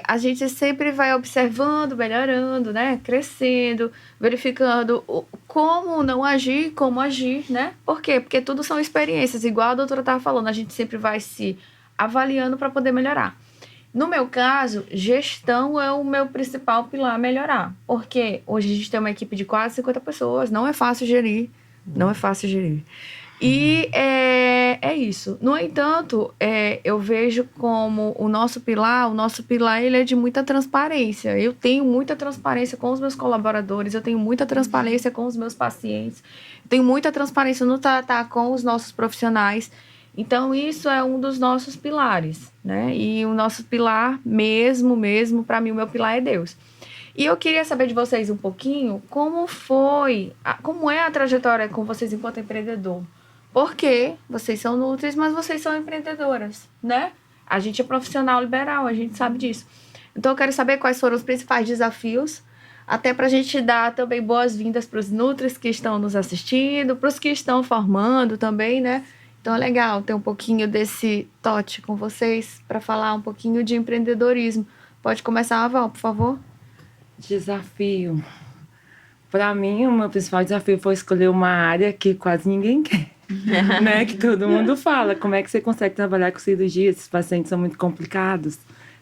a gente sempre vai observando, melhorando, né? Crescendo, verificando como não agir, como agir, né? Por quê? Porque tudo são experiências. Igual a doutora estava falando, a gente sempre vai se avaliando para poder melhorar. No meu caso, gestão é o meu principal pilar a melhorar. Porque hoje a gente tem uma equipe de quase 50 pessoas, não é fácil gerir. Não é fácil gerir. E é isso. No entanto, eu vejo como o nosso pilar ele é de muita transparência. Eu tenho muita transparência com os meus colaboradores, eu tenho muita transparência com os meus pacientes, eu tenho muita transparência no tratar com os nossos profissionais. Então, isso é um dos nossos pilares, né? E o nosso pilar mesmo, para mim, o meu pilar é Deus. E eu queria saber de vocês um pouquinho como é a trajetória com vocês enquanto empreendedor. Porque vocês são nutris, mas vocês são empreendedoras, né? A gente é profissional liberal, a gente sabe disso. Então, eu quero saber quais foram os principais desafios, até para a gente dar também boas-vindas para os nutris que estão nos assistindo, para os que estão formando também, né? Então, é legal ter um pouquinho desse toque com vocês para falar um pouquinho de empreendedorismo. Pode começar, Val, por favor? Desafio. Para mim, o meu principal desafio foi escolher uma área que quase ninguém quer. Né? Que todo mundo fala. Como é que você consegue trabalhar com cirurgia? Esses pacientes são muito complicados.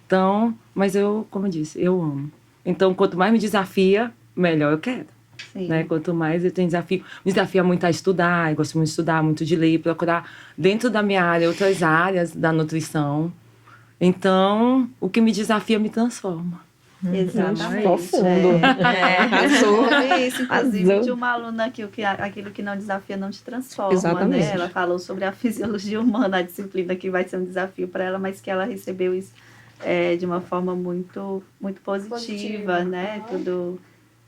Então, mas eu, como eu disse, eu amo. Então, quanto mais me desafia, melhor eu quero. Sim. Né? Quanto mais eu tenho desafio. Me desafia muito a estudar. Eu gosto muito de estudar, muito de ler, procurar dentro da minha área, outras áreas da nutrição. Então, o que me desafia me transforma. Exatamente. Profundo. Arrasou. Isso, inclusive, Arrasou. de uma aluna que aquilo que não desafia não te transforma. Exatamente. Né? Ela falou sobre a fisiologia humana, a disciplina que vai ser um desafio para ela, mas que ela recebeu isso de uma forma muito, muito positiva, né?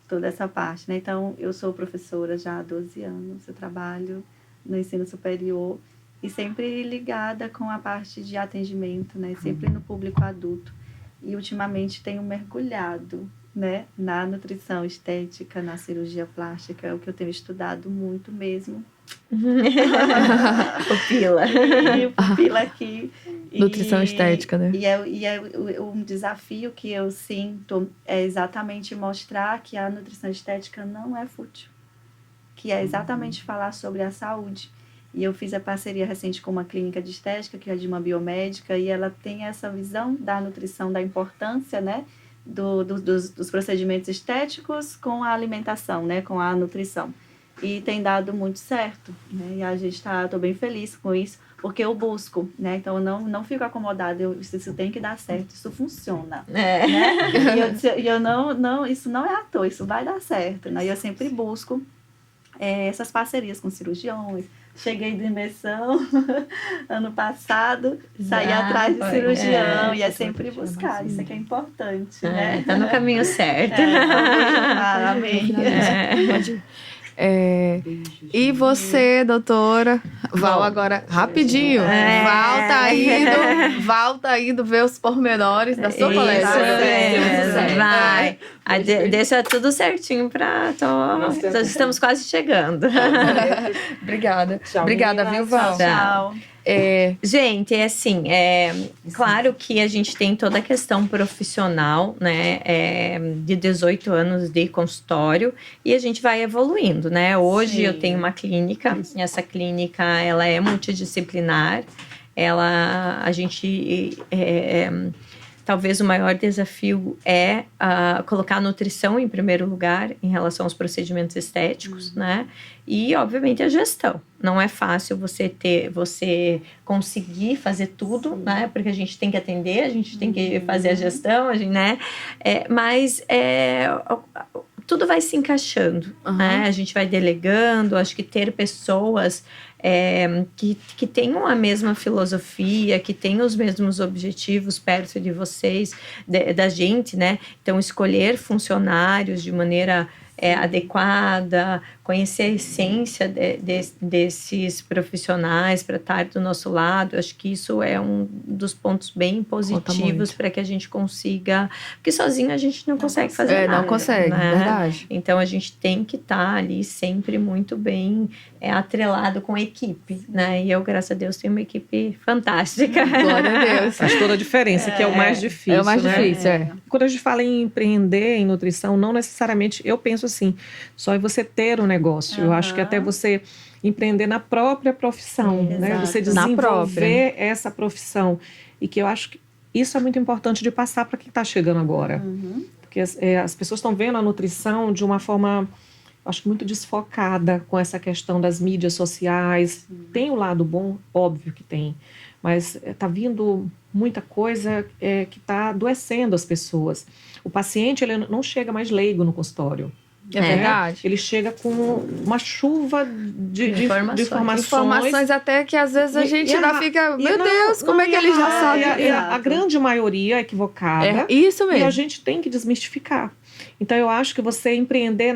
Toda essa parte. Né? Então, eu sou professora já há 12 anos, eu trabalho no ensino superior e sempre ligada com a parte de atendimento, né? Sempre no público adulto. E ultimamente tenho mergulhado, né, na nutrição estética, na cirurgia plástica, é o que eu tenho estudado muito mesmo. Pupila. E pupila aqui. Nutrição estética, né? Um desafio que eu sinto é exatamente mostrar que a nutrição estética não é fútil, que é exatamente falar sobre a saúde. E eu fiz a parceria recente com uma clínica de estética, que é de uma biomédica, e ela tem essa visão da nutrição, da importância, né, dos procedimentos estéticos com a alimentação, né, com a nutrição. E tem dado muito certo, né, e a gente tô bem feliz com isso, porque eu busco, né, então eu não fico acomodada, isso tem que dar certo, isso funciona, né, e eu não, isso não é à toa, isso vai dar certo, né, e eu sempre busco essas parcerias com cirurgiões. Cheguei de imersão ano passado, saí atrás de cirurgião e é sempre buscar, isso é que é importante, né? Tá no caminho certo. Amém. E você, doutora? Val, agora, rapidinho. Val tá indo ver os pormenores da sua palestra. Vai. Deixa tudo certinho pra... Estamos quase chegando. Obrigada. Tchau, Obrigada, meninas. viu, Val? Tchau. Gente, é assim, claro que a gente tem toda a questão profissional, né, de 18 anos de consultório e a gente vai evoluindo, né? Hoje eu tenho uma clínica, essa clínica, ela é multidisciplinar, a gente... Talvez o maior desafio é colocar a nutrição em primeiro lugar em relação aos procedimentos estéticos, né? E, obviamente, a gestão. Não é fácil você conseguir fazer tudo, né? Porque a gente tem que atender, a gente tem que fazer a gestão, né? Mas tudo vai se encaixando, né? A gente vai delegando, acho que ter pessoas que tenham a mesma filosofia, que tenham os mesmos objetivos perto de vocês, da gente, né? Então, escolher funcionários de maneira adequada, conhecer a essência desses profissionais para estar do nosso lado. Acho que isso é um dos pontos bem positivos para que a gente consiga... Porque sozinho a gente não consegue fazer nada. Não consegue, né? verdade. Então, a gente tem que estar ali sempre muito bem atrelado com a equipe, né? E eu, graças a Deus, tenho uma equipe fantástica. Glória a Deus. Faz toda a diferença, que é o mais difícil. É o mais né? difícil, Quando a gente fala em empreender em nutrição, não necessariamente, eu penso assim, só é você ter um negócio. Eu acho que até você empreender na própria profissão, né? Você desenvolver essa profissão. E que eu acho que isso é muito importante de passar para quem está chegando agora. Porque as pessoas estão vendo a nutrição de uma forma, acho que muito desfocada com essa questão das mídias sociais. Tem o lado bom, óbvio que tem. Mas está vindo muita coisa que está adoecendo as pessoas. O paciente ele não chega mais leigo no consultório. É verdade. Ele chega com uma chuva de informações. Informações até que às vezes a gente ainda fica... Meu Deus, como é que ele já sabe? A grande maioria é equivocada. É isso mesmo. E a gente tem que desmistificar. Então, eu acho que você empreender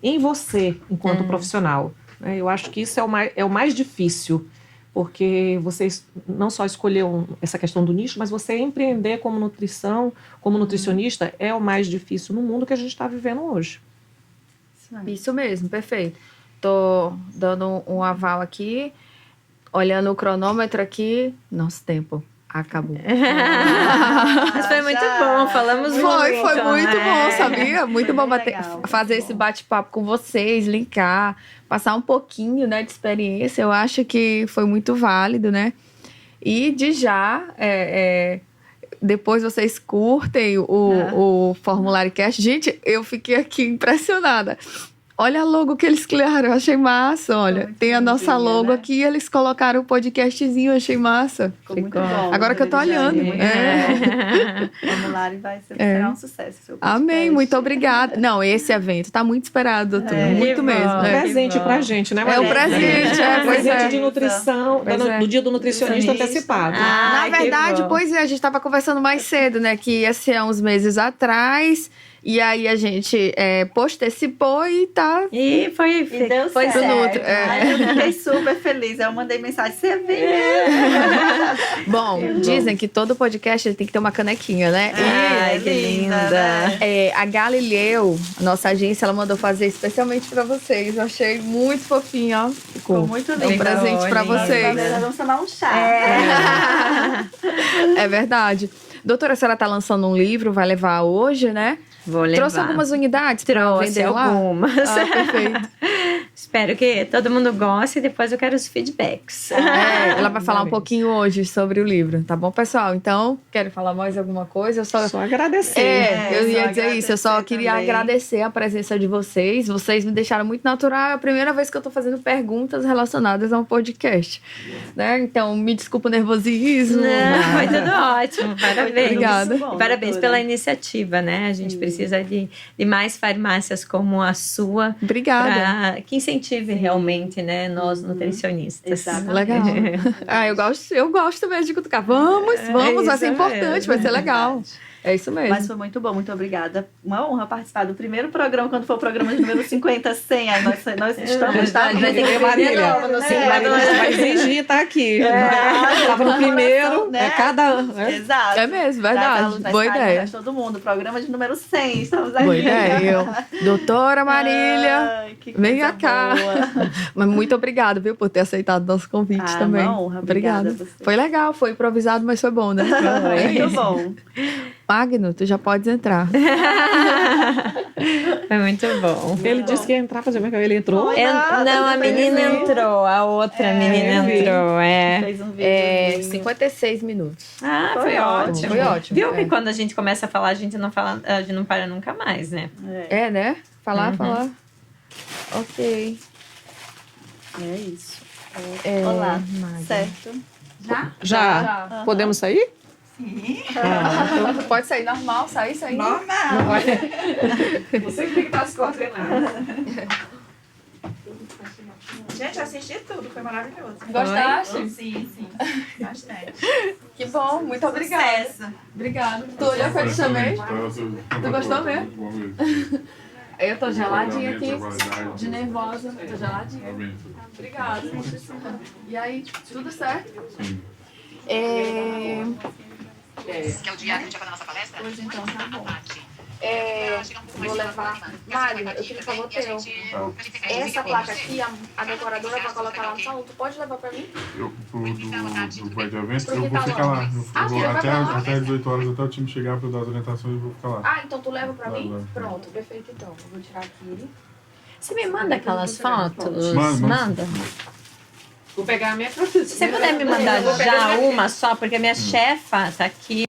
em você, enquanto profissional. Né? Eu acho que isso é o mais difícil. Porque você não só escolheu essa questão do nicho, mas você empreender como nutrição, como nutricionista, é o mais difícil no mundo que a gente está vivendo hoje. Isso mesmo, perfeito. Tô dando um aval aqui, olhando o cronômetro aqui, nosso tempo Acabou. Mas foi muito bom, falamos muito. Foi muito né? bom, sabia? Muito Foi bom bem legal, muito fazer bom. esse bate-papo com vocês, linkar, passar um pouquinho, né, de experiência. Eu acho que foi muito válido, né? E de já, depois vocês curtem o Formulário Cast. Gente, eu fiquei aqui impressionada. Olha a logo que eles criaram, eu achei massa. Olha, muito tem a nossa bonitinha, logo né? aqui, eles colocaram o podcastzinho, eu achei massa. Ficou muito Ficou. bom. Agora que eu tô Regiane, olhando. muito É. bom. Vamos lá e será um sucesso. Seu Amém, podcast. muito obrigada. Não, esse evento tá muito esperado, doutora. É, Muito que mesmo. bom. É. Presente bom. pra gente, né, É um Maria? presente, pois Presente é. de nutrição, Pois é. do dia do nutricionista antecipado. Ah, Na que verdade, bom. pois é, a gente estava conversando mais cedo, né? Que ia ser há uns meses atrás. E aí a gente postecipou e tá. E foi, E deu foi certo. Nutri, é. Ai, eu fiquei super feliz. Aí eu mandei mensagem, você vem Bom, dizem que todo podcast ele tem que ter uma canequinha, né? Ai, que linda. né? A Galileu, a nossa agência, ela mandou fazer especialmente pra vocês. Eu achei muito fofinho, ó. Ficou muito É um lindo. presente pra Lindo. vocês. Nós vamos tomar um chá. É verdade. Doutora, a senhora tá lançando um livro, vai levar hoje, né? Vou levar. Trouxe algumas unidades pra Trouxe vender lá? algumas. Ah, perfeito. Espero que todo mundo goste e depois eu quero os feedbacks. Ela vai falar um pouquinho hoje sobre o livro, tá bom, pessoal? Então, querem falar mais alguma coisa? Eu só... Só agradecer. Eu só ia dizer isso, eu só agradecer queria também. agradecer a presença de vocês. Vocês me deixaram muito natural. É a primeira vez que eu tô fazendo perguntas relacionadas a um podcast, né? Então, me desculpa o nervosismo. Não, foi tudo ótimo. Parabéns. Obrigada. Muito bom, Parabéns doutora. pela iniciativa, né? A gente Sim. precisa de mais farmácias como a sua, Obrigada. que incentive realmente, né, nós nutricionistas. Exatamente. Legal. Eu gosto mesmo de cutucar. Vamos, vai isso ser importante, mesmo. vai ser legal. É isso mesmo. Mas foi muito bom, muito obrigada. Uma honra participar do primeiro programa, quando for o programa de número 50, 100. Aí nós estamos, tá? Vai ter que Marília, no né? 50, Marília, você vai exigir, tá aqui. Tava no primeiro, né? cada ano. Né? Exato. É mesmo, verdade. Boa ideia. Todo mundo. Programa de número 100. Estamos aqui. Boa ideia. Doutora Marília, Ai, que venha coisa cá. boa. Mas muito obrigada, viu, por ter aceitado nosso convite Ah, também. uma honra. Obrigada a você. Foi legal, foi improvisado, mas foi bom, né? Muito bom. Magno, tu já podes entrar. Foi muito bom. Ele disse que ia entrar, fazer meu ele entrou. Não, a menina entrou, a outra menina eu vi. entrou, Fez um vídeo. 56 minutos. Ah, Foi foi ótimo. ótimo. Foi ótimo. Viu que É. quando a gente começa a falar, a gente não para nunca mais, né? É, Né? Falar, Uhum. falar. Ok. é isso. É, Olá. Magno. Certo. Já? Podemos sair? Então, pode sair normal, sair. Normal. Você que tem que estar se coordenando. Gente, eu assisti tudo, foi maravilhoso. Gostaste? Sim, sim. Bastante. Que bom, muito obrigada. Sucesso. Obrigada. Tu olhou pra eles também? Tu gostou mesmo? Eu tô geladinha aqui, de nervosa. Tô geladinha. Obrigada. E aí, tudo certo? Sim. Que é o dia da nossa palestra? Pois então, tá bom. Vou levar. Magno, eu queria favor teu. Essa placa aqui, a decoradora vai colocar lá no salão. Tu pode levar pra mim? Eu, do vai de evento, Pro eu que vou tá ficar lá? lá. Ah, Eu você vou vai pra lá? até 18 horas, até o time chegar para eu dar as orientações, eu vou ficar lá. Ah, então tu leva pra mim? Vai. Pronto, perfeito então. Eu vou tirar aqui. Você me manda aquelas fotos? Manda. Manda. Vou pegar a minha Se você puder me mandar já uma só, porque a minha chefa tá aqui.